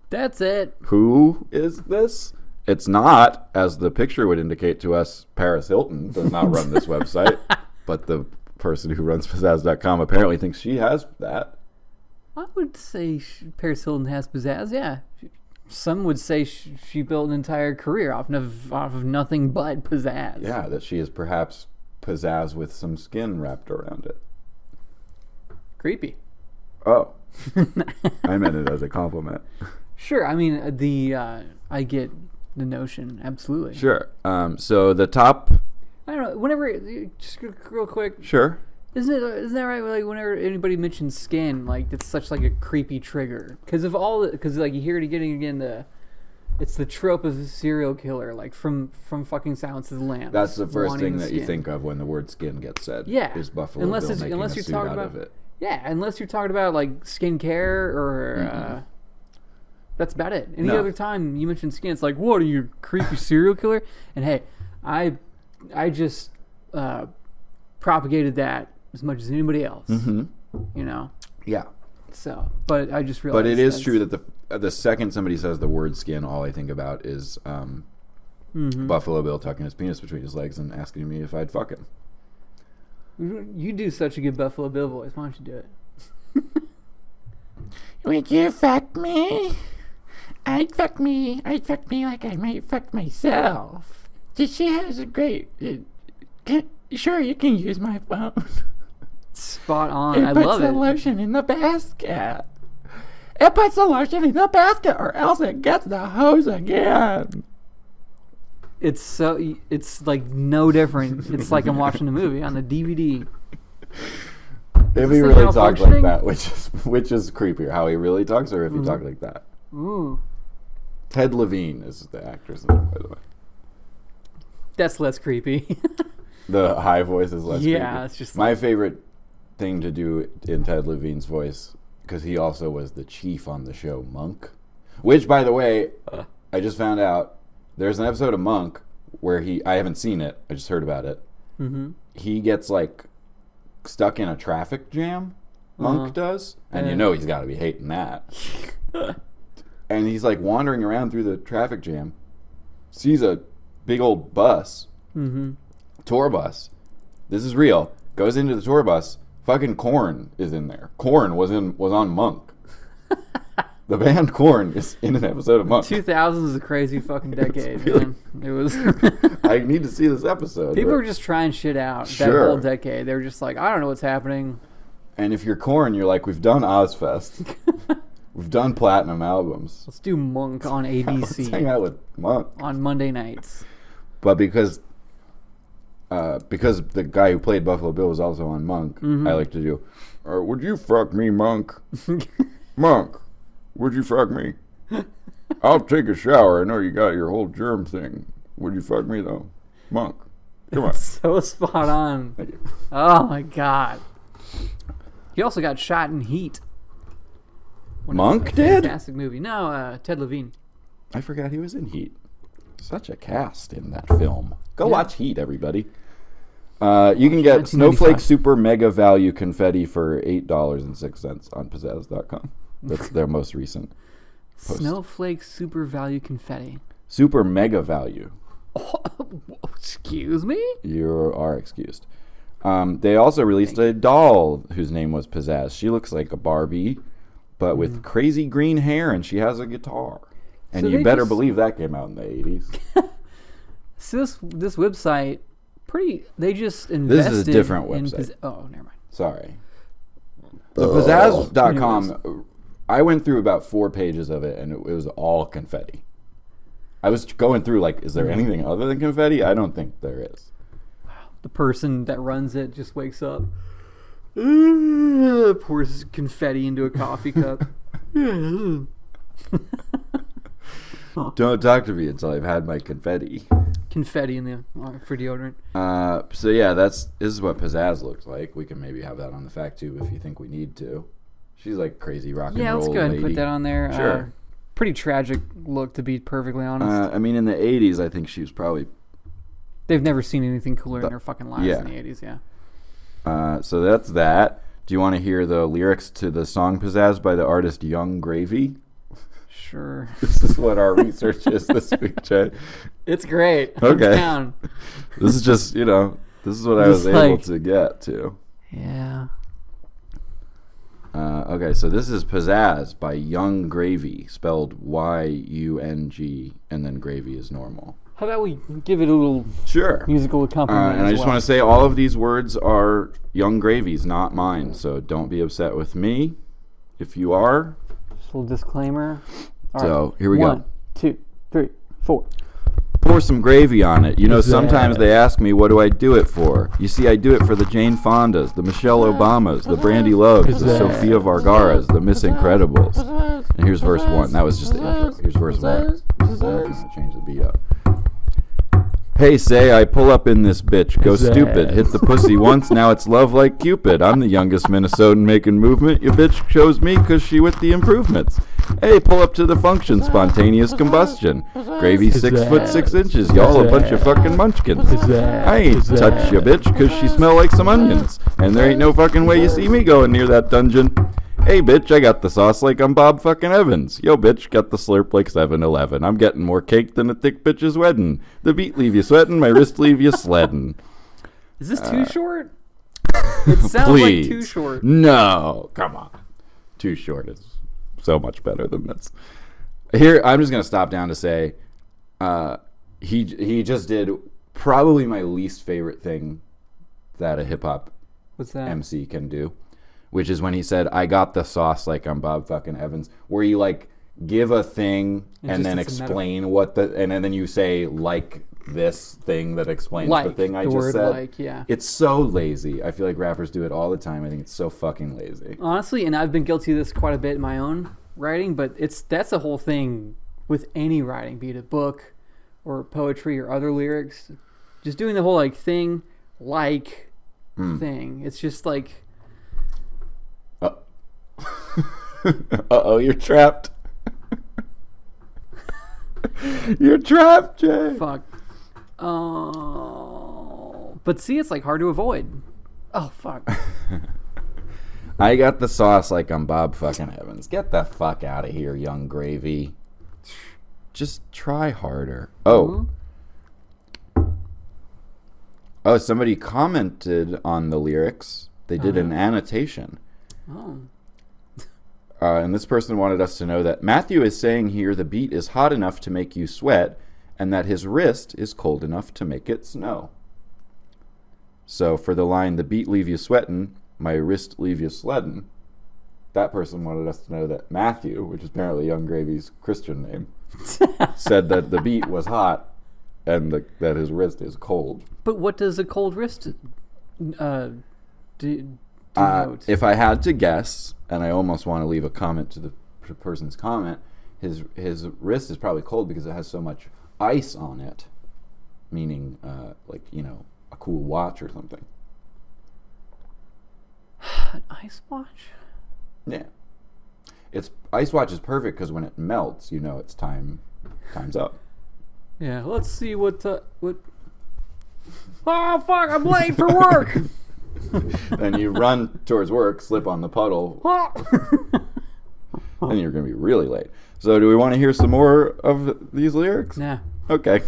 That's it. Who is this? It's not, as the picture would indicate to us, Paris Hilton does not run this website, but the person who runs Pizzazz.com apparently thinks she has that. I would say Paris Hilton has pizzazz, yeah. Some would say she built an entire career off of nothing but pizzazz. Yeah, that she is perhaps pizzazz with some skin wrapped around it. Creepy. Oh. I meant it as a compliment. Sure, I mean, I get the notion, absolutely. Sure. So the top... I don't know, whenever, just real quick. Sure. Isn't that right? Like whenever anybody mentions skin, like it's such like a creepy trigger because like you hear it again and again. It's the trope of the serial killer, like from fucking Silence of the Lambs. That's the first thing that you think of when the word skin gets said. Yeah, is Buffalo Bill making a suit out of it. Yeah, unless you're talking about like skincare or that's about it. Any other time you mention skin, it's like, what are you, creepy serial killer? And hey, I propagated that as much as anybody else. Mm-hmm. You know. Yeah. So, but I just realized. But it is true that the second somebody says the word skin, all I think about is Buffalo Bill tucking his penis between his legs and asking me if I'd fuck him. You do such a good Buffalo Bill voice. Why don't you do it? Would you fuck me? I'd fuck me like I might fuck myself. She has a great... sure, you can use my phone. Spot on. I love it. It puts the lotion in the basket. It puts the lotion in the basket or else it gets the hose again. It's like no different. It's like I'm watching a movie on the DVD. If he really talked like that, which is creepier, how he really talks or if he talked like that. Ooh. Ted Levine is the actor's name, by the way. That's less creepy. The high voice is less creepy. Yeah, it's just my favorite thing to do in Ted Levine's voice, because he also was the chief on the show Monk, which, by the way, I just found out there's an episode of Monk where I haven't seen it, I just heard about it. Mm-hmm. He gets like stuck in a traffic jam, Monk does, and you know he's got to be hating that. And he's like wandering around through the traffic jam, sees a big old bus, tour bus. This is real. Goes into the tour bus. Fucking Korn is in there. Korn was on Monk. The band Korn is in an episode of Monk. 2000s is a crazy fucking decade, man. It was. I need to see this episode. People were just trying shit out that whole decade. They were just like, I don't know what's happening. And if you're Korn, you're like, we've done Ozfest. We've done platinum albums. Let's do Monk on ABC. Let's hang out with Monk on Monday nights. But because the guy who played Buffalo Bill was also on Monk, I like to do, would you fuck me, Monk? Monk, would you fuck me? I'll take a shower. I know you got your whole germ thing. Would you fuck me, though? Monk, come on. So spot on. Oh, my God. He also got shot in Heat. Monk did? Fantastic movie. No, Ted Levine. I forgot he was in Heat. Such a cast in that film. Go watch Heat, everybody. You can get Snowflake Super Mega Value Confetti for $8.06 on Pizzazz.com. That's their most recent post. Snowflake Super Value Confetti. Super Mega Value. Oh, excuse me? You are excused. They also released a doll whose name was Pizzazz. She looks like a Barbie, but with crazy green hair, and she has a guitar. And so you better believe that came out in the 80s. So this website, they just invested. This is a different website. Oh, never mind. Sorry. So Pizzazz.com, I went through about 4 pages of it, and it was all confetti. I was going through, like, is there anything other than confetti? I don't think there is. The person that runs it just wakes up, pours confetti into a coffee cup. Don't talk to me until I've had my confetti. Confetti in the for deodorant. So yeah, this is what Pizzazz looks like. We can maybe have that on the fact tube if you think we need to. She's like crazy rock and roll. Yeah, let's go ahead and put that on there. Sure. Pretty tragic look, to be perfectly honest. I mean, in the 80s, I think she was probably... They've never seen anything cooler in their fucking lives in the 80s, yeah. So that's that. Do you want to hear the lyrics to the song Pizzazz by the artist Young Gravy? Sure. This is what our research is this week, Chad. It's great. Okay. Down. This is just, this is what I was able to get to. Yeah. Okay, so this is Pizzazz by Young Gravy, spelled Y-U-N-G, and then gravy is normal. How about we give it a little musical accompaniment and I just want to say all of these words are Young Gravy's, not mine, so don't be upset with me. If you are... Just a little disclaimer. All right, here we go. 1, 2, 3, 4. Pour some gravy on it. Sometimes they ask me, what do I do it for? You see, I do it for the Jane Fondas, the Michelle Obamas, the Brandy Loves, the Sofia Vergaras, the Miss Incredibles. And here's verse 1. That was just the intro. Here's verse 1. I'm going to change the beat up. Hey, say I pull up in this bitch, go Pizzazz. stupid, hit the pussy once, now it's love like Cupid. I'm the youngest Minnesotan making movement. Your bitch chose me 'cause she with the improvements. Hey, pull up to the function, spontaneous combustion. Gravy 6 foot 6 inches, y'all a bunch of fucking munchkins. I ain't touch your bitch 'cause she smell like some onions. And there ain't no fucking way you see me going near that dungeon. Hey, bitch, I got the sauce like I'm Bob fucking Evans. Yo, bitch, got the slurp like 7-Eleven. I'm getting more cake than a thick bitch's wedding. The beat leave you sweating, my wrist leave you sledding. Is this too short? It sounds Please. like too short. No, come on. Too short is so much better than this. Here, I'm just going to stop down to say he just did probably my least favorite thing that a hip-hop What's that? MC can do, which is when he said, I got the sauce like I'm Bob fucking Evans, where you like give a thing and then explain what and then you say like this thing that explains the thing I just said. Like, yeah. It's so lazy. I feel like rappers do it all the time. I think it's so fucking lazy. Honestly, and I've been guilty of this quite a bit in my own writing, but that's the whole thing with any writing, be it a book or poetry or other lyrics. Just doing the whole like thing, thing. It's just like... Uh-oh, you're trapped. You're trapped, Jay. Fuck. Oh. But see, it's like hard to avoid. Oh, fuck. I got the sauce like I'm Bob fucking Evans. Get the fuck out of here, young gravy. Just try harder. Oh. Oh, somebody commented on the lyrics. They did an annotation. Oh. And this person wanted us to know that Matthew is saying here the beat is hot enough to make you sweat and that his wrist is cold enough to make it snow. So for the line, the beat leave you sweatin', my wrist leave you sleddin', that person wanted us to know that Matthew, which is apparently Young Gravy's Christian name, said that the beat was hot and that his wrist is cold. But what does a cold wrist denote? If I had to guess, and I almost want to leave a comment to the person's comment, his wrist is probably cold because it has so much ice on it, meaning like, you know, a cool watch or something. An ice watch? Yeah. Ice watch is perfect because when it melts, you know it's time's up. Yeah, let's see what... Oh, fuck, I'm late for work! Then you run towards work, slip on the puddle, and you're going to be really late. So do we want to hear some more of these lyrics? Nah. Okay.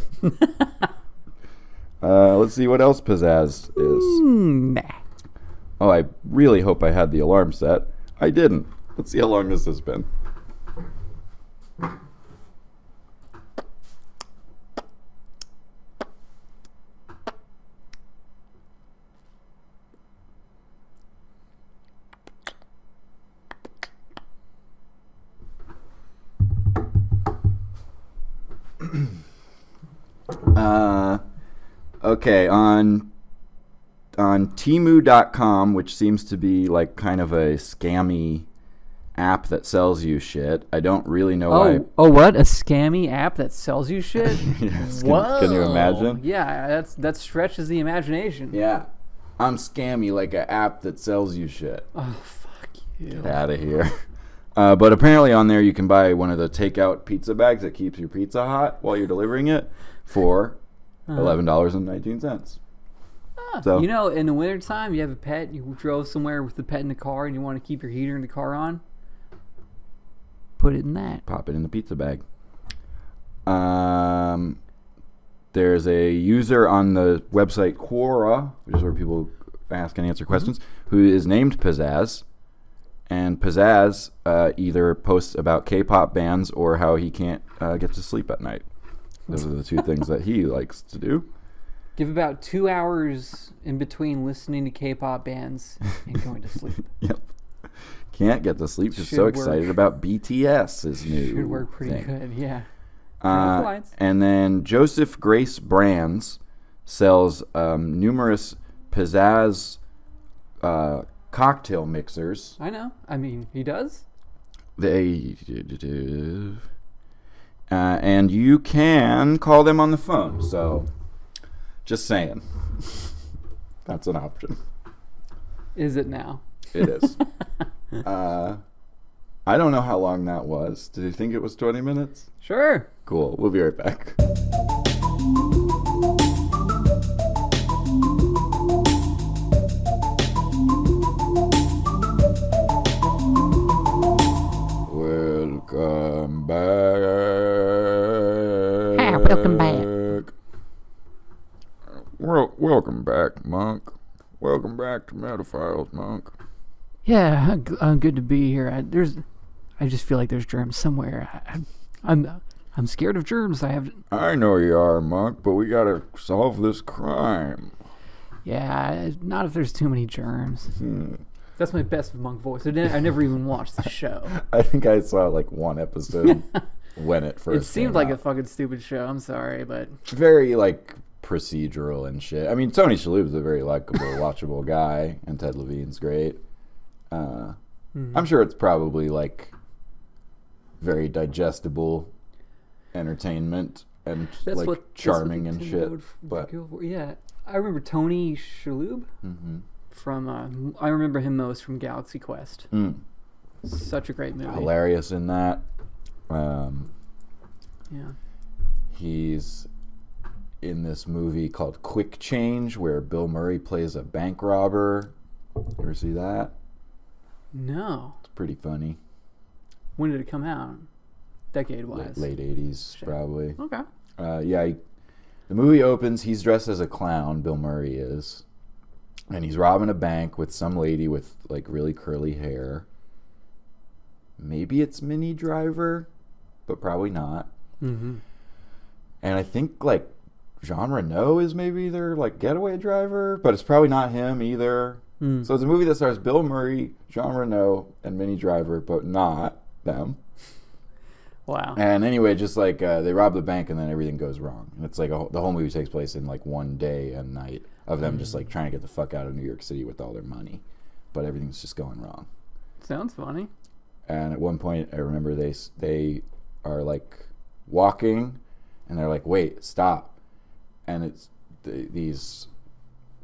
Let's see what else Pizzazz is. Nah. Oh, I really hope I had the alarm set. I didn't. Let's see how long this has been. Okay, on Temu.com, which seems to be like kind of a scammy app that sells you shit. I don't really know why. Oh, what? A scammy app that sells you shit? Yes, Whoa. Can you imagine? Yeah, that stretches the imagination. Yeah. I'm scammy like an app that sells you shit. Oh, fuck you. Get out of here. But apparently on there you can buy one of the takeout pizza bags that keeps your pizza hot while you're delivering it for $11.19. So, you know, in the wintertime, you have a pet, you drove somewhere with the pet in the car, and you want to keep your heater in the car on, put it in that. Pop it in the pizza bag. There's a user on the website Quora, which is where people ask and answer questions, who is named Pizzazz. And Pizzazz either posts about K-pop bands or how he can't get to sleep at night. Those are the two things that he likes to do. Give about 2 hours in between listening to K-pop bands and going to sleep. Yep. Can't get to sleep. Just Should so work. excited about BTS's new Should work pretty thing. good, yeah. And then Joseph Grace Brands sells numerous Pizzazz cocktail mixers. I know. I mean, he does? And you can call them on the phone. So Just saying. That's an option. Is it now? It is. I don't know how long that was. Did you think it was 20 minutes? Sure. Cool. We'll be right back. Welcome back. Welcome back. Welcome back, Monk. Welcome back to Metaphiles, Monk. Yeah, good to be here. I just feel like there's germs somewhere. I'm scared of germs. I know you are, Monk, but we gotta solve this crime. Yeah, not if there's too many germs. That's my best Monk voice. I never even watched the show. I think I saw like one episode when it first. It seemed came like out. a fucking stupid show. I'm sorry, but Very like procedural and shit. I mean, Tony Shalhoub's a very likable, watchable guy, and Ted Levine's great. I'm sure it's probably like very digestible entertainment and that's like what charming that's and what shit. would But go for. Yeah, I remember Tony Shalhoub from. I remember him most from Galaxy Quest. Such a great movie. hilarious in that. Yeah. He's in this movie called Quick Change where Bill Murray plays a bank robber. You ever see that? No. It's pretty funny. When did it come out? Decade-wise. Late 80s, Shit. probably. Okay. The movie opens, he's dressed as a clown, Bill Murray is. And he's robbing a bank with some lady with like really curly hair. Maybe it's Minnie Driver, but probably not. Mm-hmm. And I think like Jean Reno is maybe their like getaway driver, but it's probably not him either. So it's a movie that stars Bill Murray, Jean Reno, and Minnie Driver, but not them. Wow. And anyway, just like they rob the bank and then everything goes wrong. And it's like the whole movie takes place in like one day and night of them just like trying to get the fuck out of New York City with all their money, but everything's just going wrong. Sounds funny. And at one point, I remember they are like walking, and they're like, "Wait, stop!" And it's these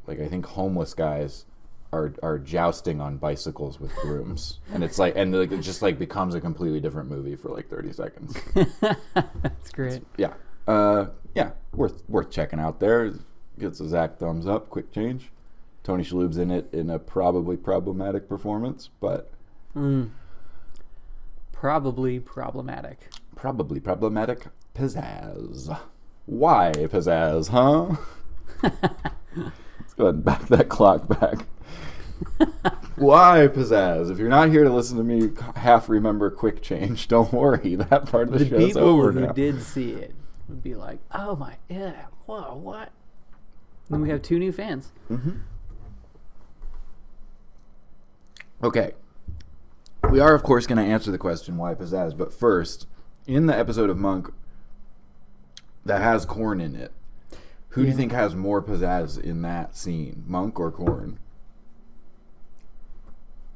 like I think homeless guys are jousting on bicycles with brooms, and it's like it just like becomes a completely different movie for like 30 seconds. That's great. Yeah, worth checking out there. Gets a Zach thumbs up. Quick Change. Tony Shalhoub's in it in a probably problematic performance, but Probably problematic. probably problematic. Pizzazz. Why Pizzazz, huh? Let's go ahead and back that clock back. Why Pizzazz? If you're not here to listen to me half remember Quick Change, don't worry. That part of the show's people over who now. did see it would be like, "Oh my, yeah, whoa, what?" And then we have 2 new fans. Okay. We are, of course, going to answer the question, why Pizzazz? But first, in the episode of Monk that has corn in it, who do you think has more pizzazz in that scene, Monk or Corn?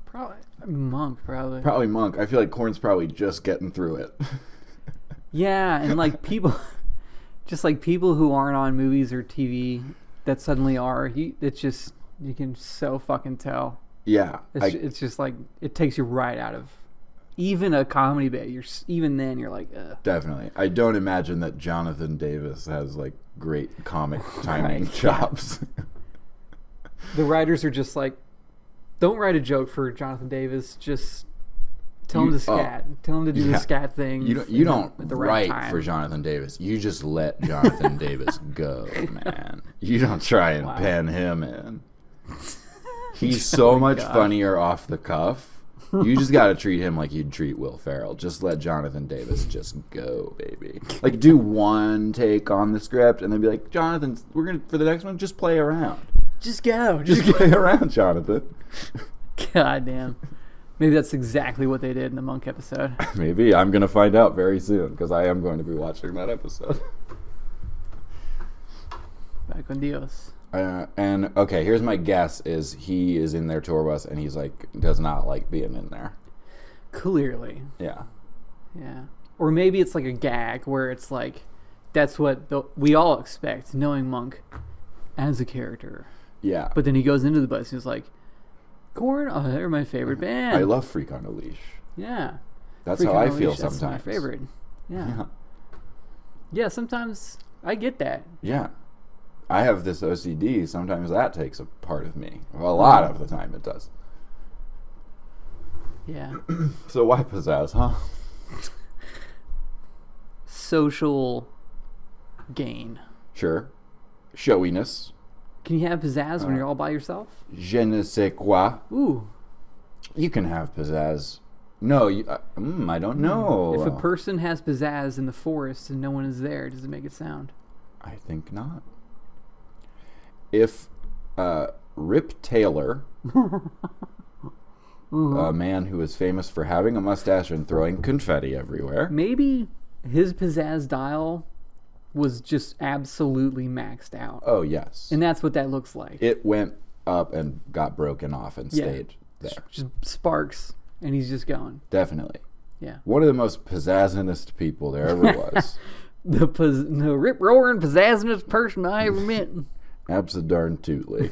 Probably Monk. Probably Monk. I feel like Corn's probably just getting through it. Yeah, and like people, just like people who aren't on movies or TV that suddenly are. It's just you can so fucking tell. Yeah. It's just like it takes you right out of even a comedy bit. Even then you're like, ugh. Definitely. I don't imagine that Jonathan Davis has like great comic timing Right, chops. The writers are just like, don't write a joke for Jonathan Davis. Just tell him to scat. Tell him to do the scat thing. You don't at the right write time. for Jonathan Davis. You just let Jonathan Davis go, man. You don't try and pen him in. He's so much funnier off the cuff. You just got to treat him like you'd treat Will Ferrell. Just let Jonathan Davis just go, baby. Like, do one take on the script and then be like, Jonathan, we're going to, for the next one, just play around. Just go. Just play around, Jonathan. God damn. Maybe that's exactly what they did in the Monk episode. Maybe. I'm going to find out very soon because I am going to be watching that episode. Back con Dios. And okay, here's my guess: is he is in their tour bus and he's like does not like being in there. Clearly. Yeah. Yeah. Or maybe it's like a gag where it's like that's what we all expect, knowing Monk. as a character. Yeah. But then he goes into the bus and he's like, Korn, oh, they're my favorite band. I love Freak on a Leash. Yeah. That's Freak how on I a feel Leash, sometimes. That's my favorite. Yeah. Yeah, sometimes I get that. Yeah. I have this OCD. Sometimes that takes a part of me. Well, a lot of the time it does. Yeah. So why Pizzazz, huh? Social gain. Sure. Showiness. Can you have pizzazz when you're all by yourself? Je ne sais quoi. Ooh. You can have pizzazz. No, I don't know. If a person has pizzazz in the forest and no one is there, does it make it sound? I think not. If Rip Taylor, a man who is famous for having a mustache and throwing confetti everywhere. Maybe his pizzazz dial was just absolutely maxed out. Oh, yes. And that's what that looks like. It went up and got broken off and stayed there. Just sparks, and he's just going. Definitely. Yeah. One of the most pizzazzinest people there ever was. The rip-roaring, pizzazzinest person I ever met. Abso-darn-tootly.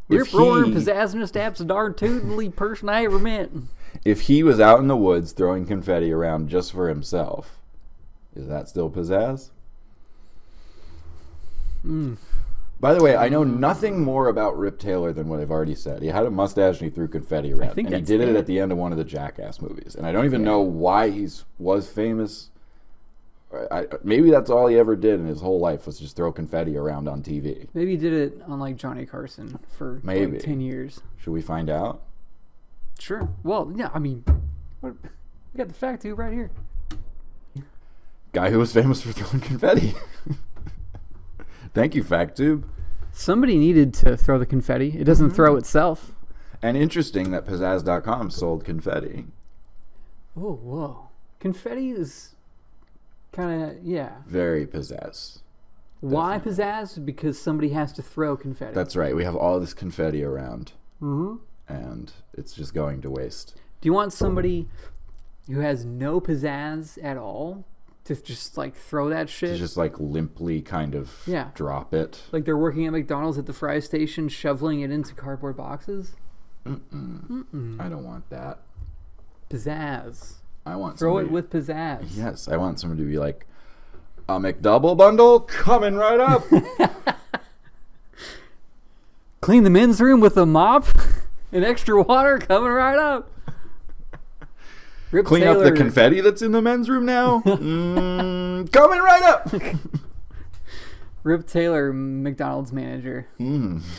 Rip-roaring, pizzazzinest, abso-darn-tootly person I ever met. If he was out in the woods throwing confetti around just for himself, is that still pizzazz? By the way, I know nothing more about Rip Taylor than what I've already said. He had a mustache and he threw confetti around. And he did it at the end of one of the Jackass movies. And I don't even know why he was famous. Maybe that's all he ever did in his whole life was just throw confetti around on TV. Maybe he did it on like Johnny Carson for like 10 years. Should we find out? Sure. Well, yeah, I mean, we got the fact tube right here. Guy who was famous for throwing confetti. Thank you, FactTube. Somebody needed to throw the confetti. It doesn't throw itself. And interesting that Pizzazz.com sold confetti. Oh, whoa. Confetti is kind of, very pizzazz. Why Definitely. pizzazz? Because somebody has to throw confetti. That's right. We have all this confetti around. Mm-hmm. And it's just going to waste. Do you want somebody who has no pizzazz at all to just like throw that shit? To just like limply kind of drop it. Like they're working at McDonald's at the fry station shoveling it into cardboard boxes? I don't want that. Pizzazz. I want Throw somebody, it with pizzazz. Yes, I want somebody to be like, a McDouble bundle coming right up. Clean the men's room with a mop and extra water coming right up. Rip Clean Taylor. up the confetti that's in the men's room now. Coming right up. Rip Taylor, McDonald's manager. The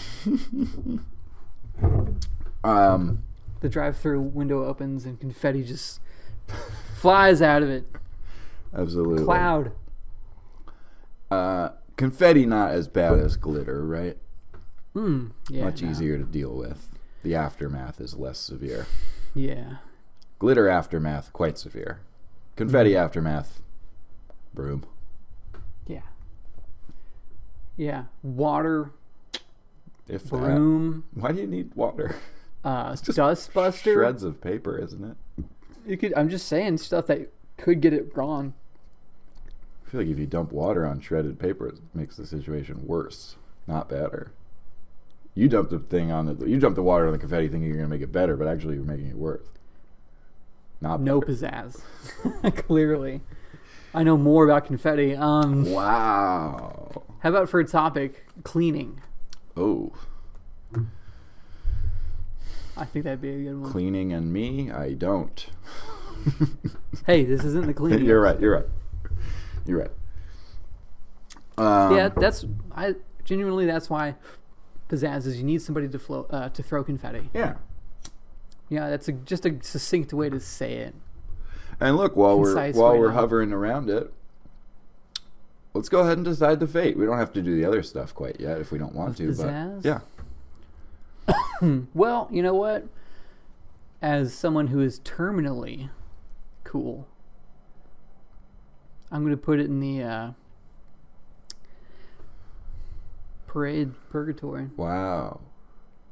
drive-through window opens and confetti just flies out of it. Absolutely. Cloud. Confetti not as bad as glitter, right? Yeah, Much easier to deal with. The aftermath is less severe. Yeah. Glitter aftermath, quite severe. Confetti aftermath, broom. Yeah. Yeah. Water. If Broom. that. Why do you need water? It's just dust buster. Shreds of paper, isn't it? You could. I'm just saying stuff that could get it gone. I feel like if you dump water on shredded paper, it makes the situation worse, not better. You dump the water on the confetti thinking you're going to make it better, but actually you're making it worse. No pizzazz. Clearly. I know more about confetti. Wow. How about for a topic, cleaning? Oh. I think that'd be a good one. Cleaning and me, I don't. Hey, this isn't the cleaning. You're right. Yeah, that's why pizzazz is you need somebody to throw confetti. Yeah. Yeah, that's just a succinct way to say it. And look, while Concise we're way. hovering around it, let's go ahead and decide the fate. We don't have to do the other stuff quite yet if we don't want to. Pizzazz? But yeah. Well, you know what? As someone who is terminally cool, I'm going to put it in the parade purgatory. Wow.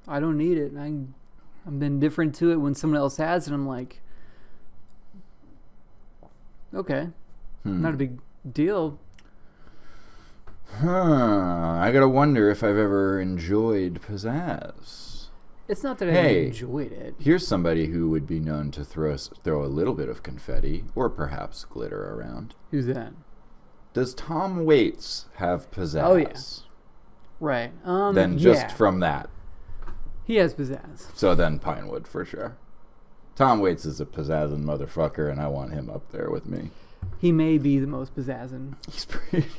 I don't need it. I've been indifferent to it when someone else has it. I'm like, okay, not a big deal. I gotta wonder if I've ever enjoyed Pizzazz. It's not that I Hey. enjoyed it. Here's somebody who would be known to throw a little bit of confetti or perhaps glitter around. Who's that? Does Tom Waits have Pizzazz? Oh, yeah. Right. Then just yeah. from that. He has pizzazz. So then Pinewood for sure. Tom Waits is a pizzazzin' motherfucker, and I want him up there with me. He may be the most pizzazzin'.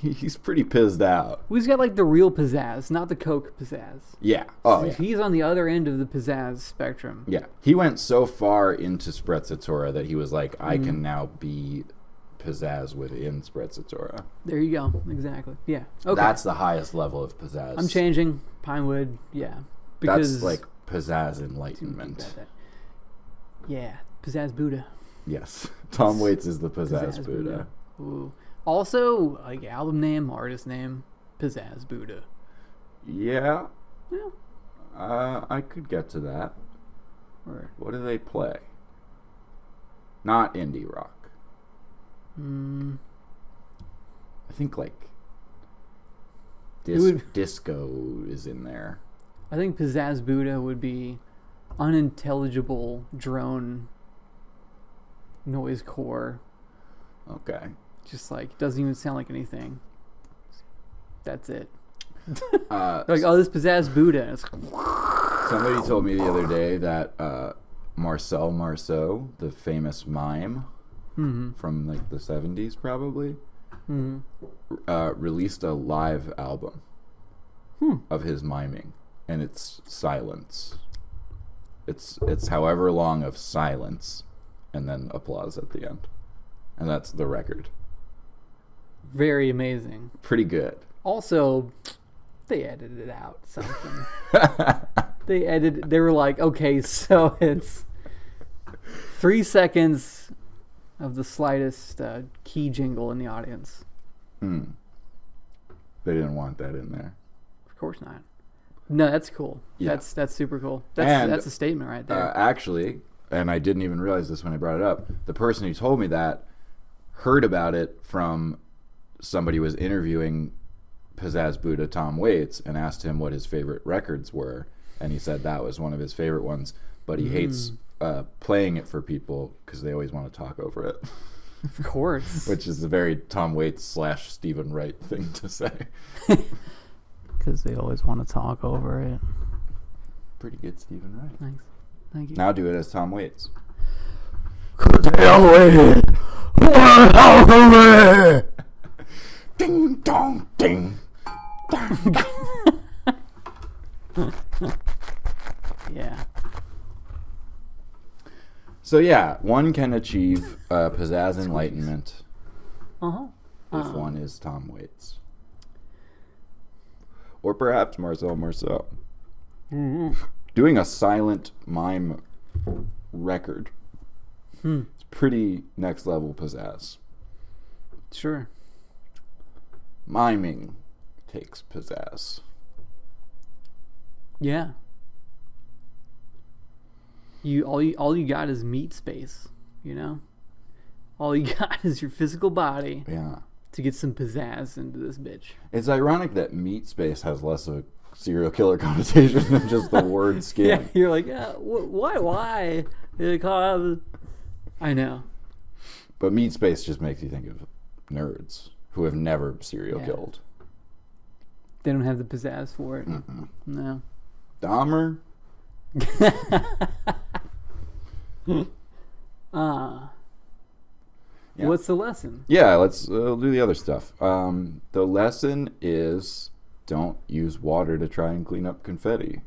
He's pretty pizzed out. We've got like the real pizzazz, not the Coke pizzazz. Yeah. Oh, yeah. He's on the other end of the pizzazz spectrum. Yeah. He went so far into Sprezzatura that he was like, I can now be pizzazz within Sprezzatura. There you go. Exactly. Yeah. Okay. That's the highest level of pizzazz. I'm changing. Pinewood. Yeah. Because That's like pizzazz enlightenment. Yeah. Pizzazz Buddha. Yes. Tom Waits is the pizzazz Buddha. Ooh. Also, like album name, artist name, Pizzazz Buddha. Yeah. Yeah. I could get to that. Or, What do they play? Not indie rock. I think like disco is in there. I think Pizzazz Buddha would be unintelligible drone noise core. Okay. Just like doesn't even sound like anything. That's it. Uh, Like, oh, this Pizzazz Buddha. It's Somebody told me the other day that Marcel Marceau, the famous mime from like the 70s probably, released a live album of his miming, and it's silence. It's however long of silence, and then applause at the end, and that's the record. very amazing. Pretty good. Also, they edited out something. They were like, okay, so it's 3 seconds of the slightest key jingle in the audience. They didn't want that in there. Of course not. No, that's cool. Yeah. That's super cool. And, That's a statement right there. Actually, and I didn't even realize this when I brought it up, the person who told me that heard about it from somebody who was interviewing Pizzazz Buddha Tom Waits and asked him what his favorite records were, and he said that was one of his favorite ones, but he hates playing it for people because they always want to talk over it. Of course. Which is a very Tom Waits / Stephen Wright thing to say. Because they always want to talk over it. Pretty good, Stephen Wright. Thanks. Thank you. Now do it as Tom Waits. Ding dong ding. Yeah. So yeah, one can achieve pizzazz enlightenment if one is Tom Waits. Or perhaps Marcel Marceau. Doing a silent mime record. It's pretty next level pizzazz. Sure. Miming takes pizzazz. Yeah. All you got is meat space, you know? All you got is your physical body Yeah. to get some pizzazz into this bitch. It's ironic that meat space has less of a serial killer connotation than just the word skin. Yeah, you're like, yeah, why? You're like, oh, I know. But meat space just makes you think of nerds who have never serial killed. They don't have the pizzazz for it. No. Dahmer? Yeah. What's the lesson? Yeah, let's do the other stuff. The lesson is don't use water to try and clean up confetti.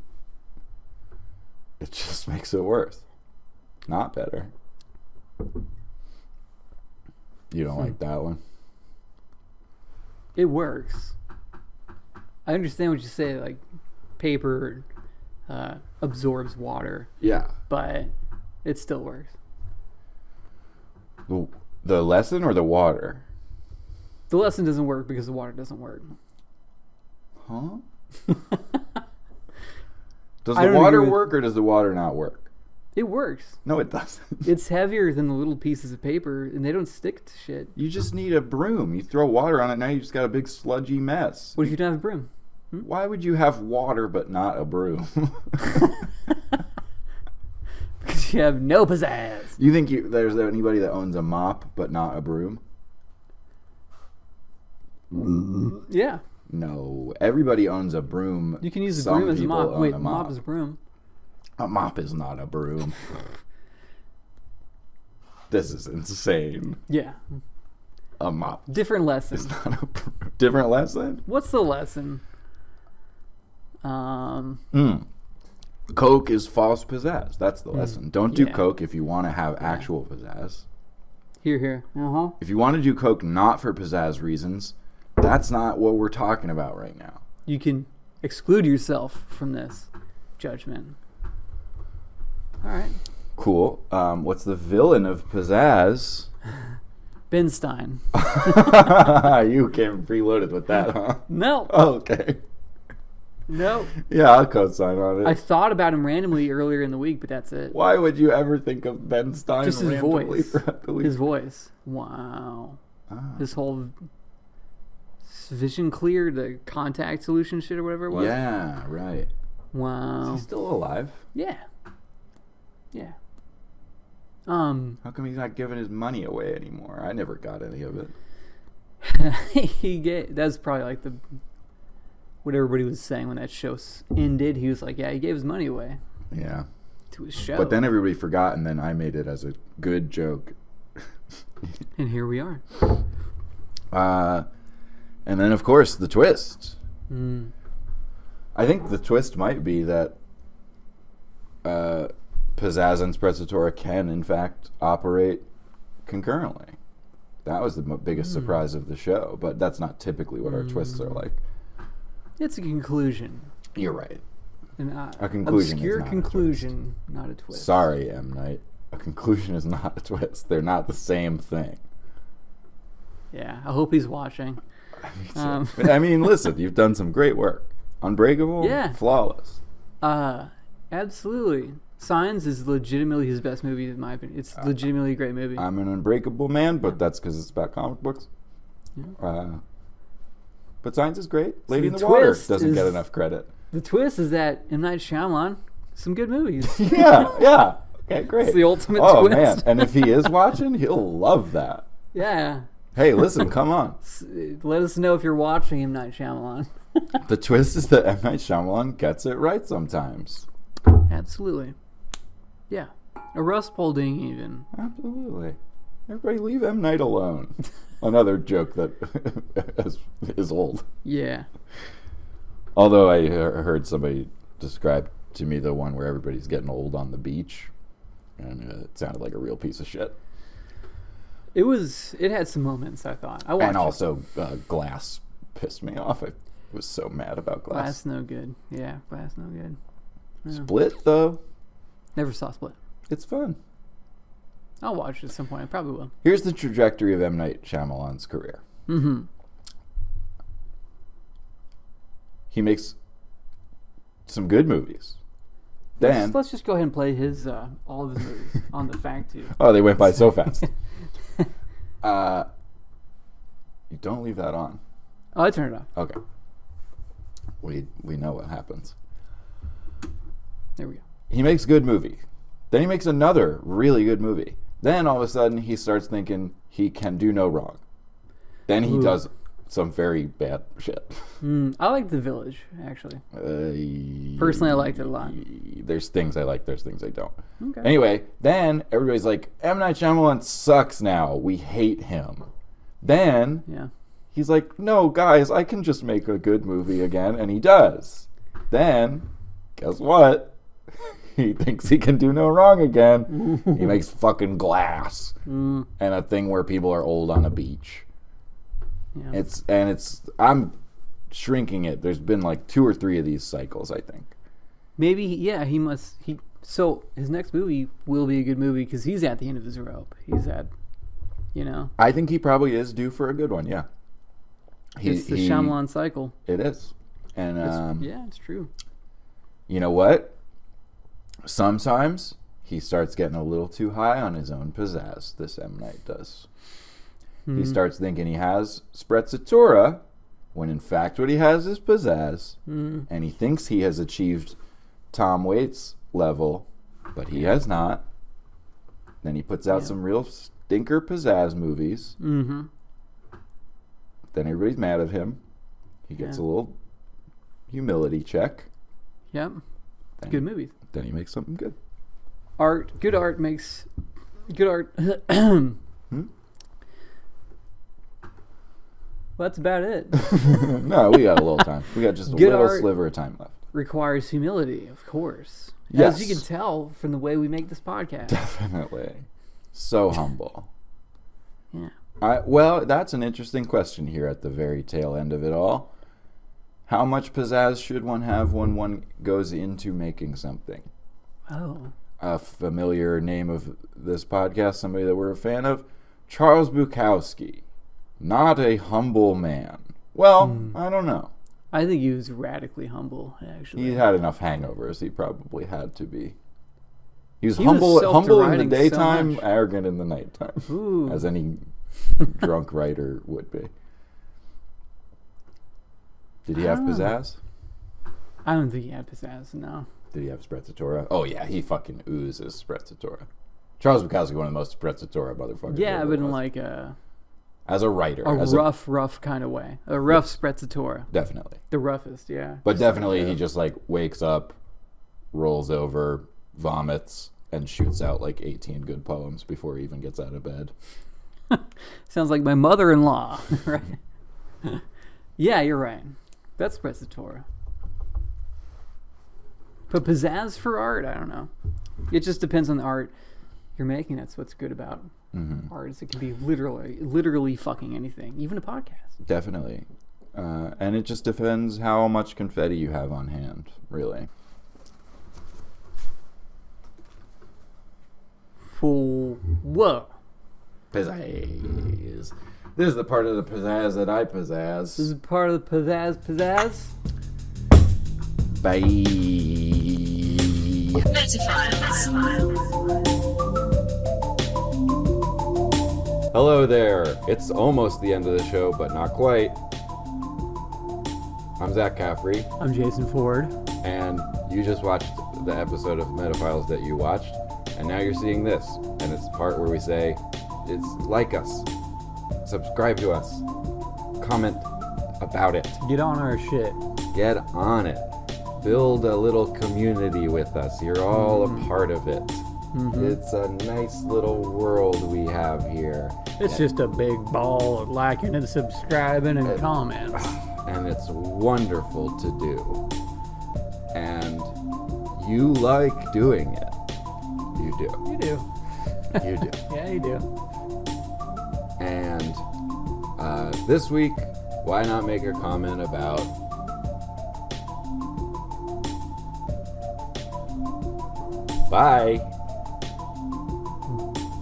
It just makes it worse, not better. You don't like that one? It works. I understand what you say, like paper absorbs water, Yeah. but it still works. The lesson or the water? The lesson doesn't work because the water doesn't work. Huh? Does I the don't water agree with- work or does the water not work? It works. No, it doesn't. It's heavier than the little pieces of paper, and they don't stick to shit. You just need a broom. You throw water on it, now you just got a big sludgy mess. What if you don't have a broom? Why would you have water but not a broom? Because you have no pizzazz. You think there's anybody that owns a mop but not a broom? Yeah. No. Everybody owns a broom. You can use a Some broom as a people mop. own Wait, a mop is a broom. A mop is not a broom. This is insane. Yeah. A mop Different lesson. is not a broom. Different lesson? What's the lesson? Coke is false pizzazz. That's the lesson. Don't do Yeah. Coke if you want to have actual pizzazz. Here. Uh-huh. If you want to do Coke not for pizzazz reasons, that's not what we're talking about right now. You can exclude yourself from this judgment. All right. Cool. What's the villain of pizzazz? Ben Stein. You came preloaded with that, huh? No. Oh, okay. No. Yeah, I'll co-sign on it. I thought about him randomly earlier in the week, but that's it. Why would you ever think of Ben Stein Just his randomly voice. throughout the week? His voice. Wow. Ah. His whole vision clear, the contact solution shit or whatever it was. Yeah, right. Wow. Is he still alive? Yeah. How come he's not giving his money away anymore? I never got any of it. That's probably like what everybody was saying when that show ended. He was like, yeah, he gave his money away Yeah. to his show. But then everybody forgot, and then I made it as a good joke. And here we are. And then, of course, the twist. I think the twist might be that Pizzazz and Sprezzatura can, in fact, operate concurrently. That was the biggest surprise of the show, but that's not typically what our twists are like. It's a conclusion. You're right. A conclusion is obscure not a conclusion, not a twist. Sorry, M. Night. A conclusion is not a twist. They're not the same thing. Yeah, I hope he's watching. I mean, listen, you've done some great work. Unbreakable, Yeah. flawless. Absolutely. Signs is legitimately his best movie, in my opinion. It's legitimately a great movie. I'm an Unbreakable man, but that's because it's about comic books. Yeah. But Signs is great. Lady in the the Water twist doesn't get is- enough credit. The twist is that M. Night Shyamalan, some good movies. Yeah. Okay, great. It's the ultimate Oh, twist. man. And if he is watching, he'll love that. Yeah. Hey, listen, come on. Let us know if you're watching M. Night Shyamalan. The twist is that M. Night Shyamalan gets it right sometimes. Absolutely. Yeah. A Rust Paulding even. Absolutely. Everybody leave M. Night alone. Another joke that is old. Yeah. Although I heard somebody describe to me the one where everybody's getting old on the beach, and it sounded like a real piece of shit. It had some moments, I thought. I watched And also, Glass pissed me off. I was so mad about Glass. Glass no good. Yeah, Glass no good. Yeah. Split, though, Never saw Split. it's fun. I'll watch it at some point. I probably will. Here's the trajectory of M. Night Shyamalan's career. Mm-hmm. He makes some good movies. Then, Let's just go ahead and play his all of his movies on the fact too. oh, they went by so fast. You don't leave that on. Oh, I turned it off. Okay. We know what happens. There we go. He makes a good movie. Then he makes another really good movie. Then all of a sudden he starts thinking he can do no wrong. Then he does some very bad shit. I like The Village, actually. Personally, I liked it a lot. There's things I like, there's things I don't. Okay. Anyway, then everybody's like, M. Night Shyamalan sucks now. We hate him. Then Yeah. he's like, no, guys, I can just make a good movie again. And he does. Then, guess what? He thinks he can do no wrong again. He makes fucking Glass. And a thing where people are old on a beach. Yeah. I'm shrinking it. There's been like 2 or 3 of these cycles, I think. Maybe, yeah, so his next movie will be a good movie because he's at the end of his rope. He's at, I think he probably is due for a good one, yeah. it's the Shyamalan cycle. It is. And Yeah, it's true. you know what? Sometimes he starts getting a little too high on his own pizzazz, this M. Night does. He starts thinking he has sprezzatura, when in fact what he has is pizzazz. And he thinks he has achieved Tom Waits level, but he has not. Then he puts out some real stinker pizzazz movies. Then everybody's mad at him. He gets a little humility check. Yep. Good movies. Then he makes something good. Good art makes good art. Well, that's about it. No, we got a little time. We got just a little sliver of time left. Requires humility, of course. Yes. As you can tell from the way we make this podcast. Definitely. So humble. Yeah. Well, that's an interesting question here at the very tail end of it all. How much pizzazz should one have when one goes into making something? Oh. A familiar name of this podcast, somebody that we're a fan of, Charles Bukowski. Not a humble man. Well, I don't know. I think he was radically humble, actually. He had enough hangovers. He probably had to be. He was humble in the daytime, arrogant in the nighttime. Ooh. As any drunk writer would be. Did he have pizzazz? I don't think he had pizzazz, no. Did he have sprezzatura? Oh, yeah, he fucking oozes sprezzatura. Charles Bukowski, one of the most sprezzatura motherfuckers. Yeah, but in like a... As a writer. rough kind of way. A rough sprezzatura. Definitely. The roughest, yeah. But definitely he just like wakes up, rolls over, vomits, and shoots out like 18 good poems before he even gets out of bed. Sounds like my mother-in-law, right? Yeah, you're right. That's sprezzatura. But pizzazz for art, I don't know. It just depends on the art you're making. That's what's good about art. Is it can be literally fucking anything, even a podcast. Definitely. And it just depends how much confetti you have on hand, really. Whoa. Pizzazz. This is the part of the pizzazz that I pizzazz. This is part of the pizzazz. Bye. Hello there. It's almost the end of the show, but not quite. I'm Zach Caffrey. I'm Jason Ford. And you just watched the episode of Metaphiles that you watched, and now you're seeing this. And it's the part where we say, it's like us, subscribe to us, comment about it. Get on our shit. Get on it. Build a little community with us. You're all a part of it. It's a nice little world we have here. It's just a big ball of liking and subscribing and comments. And it's wonderful to do. And you like doing it. You do. You do. You do. Yeah, you do. And this week, why not make a comment about bye.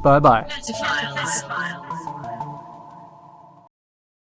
Bye-bye. Metaphiles.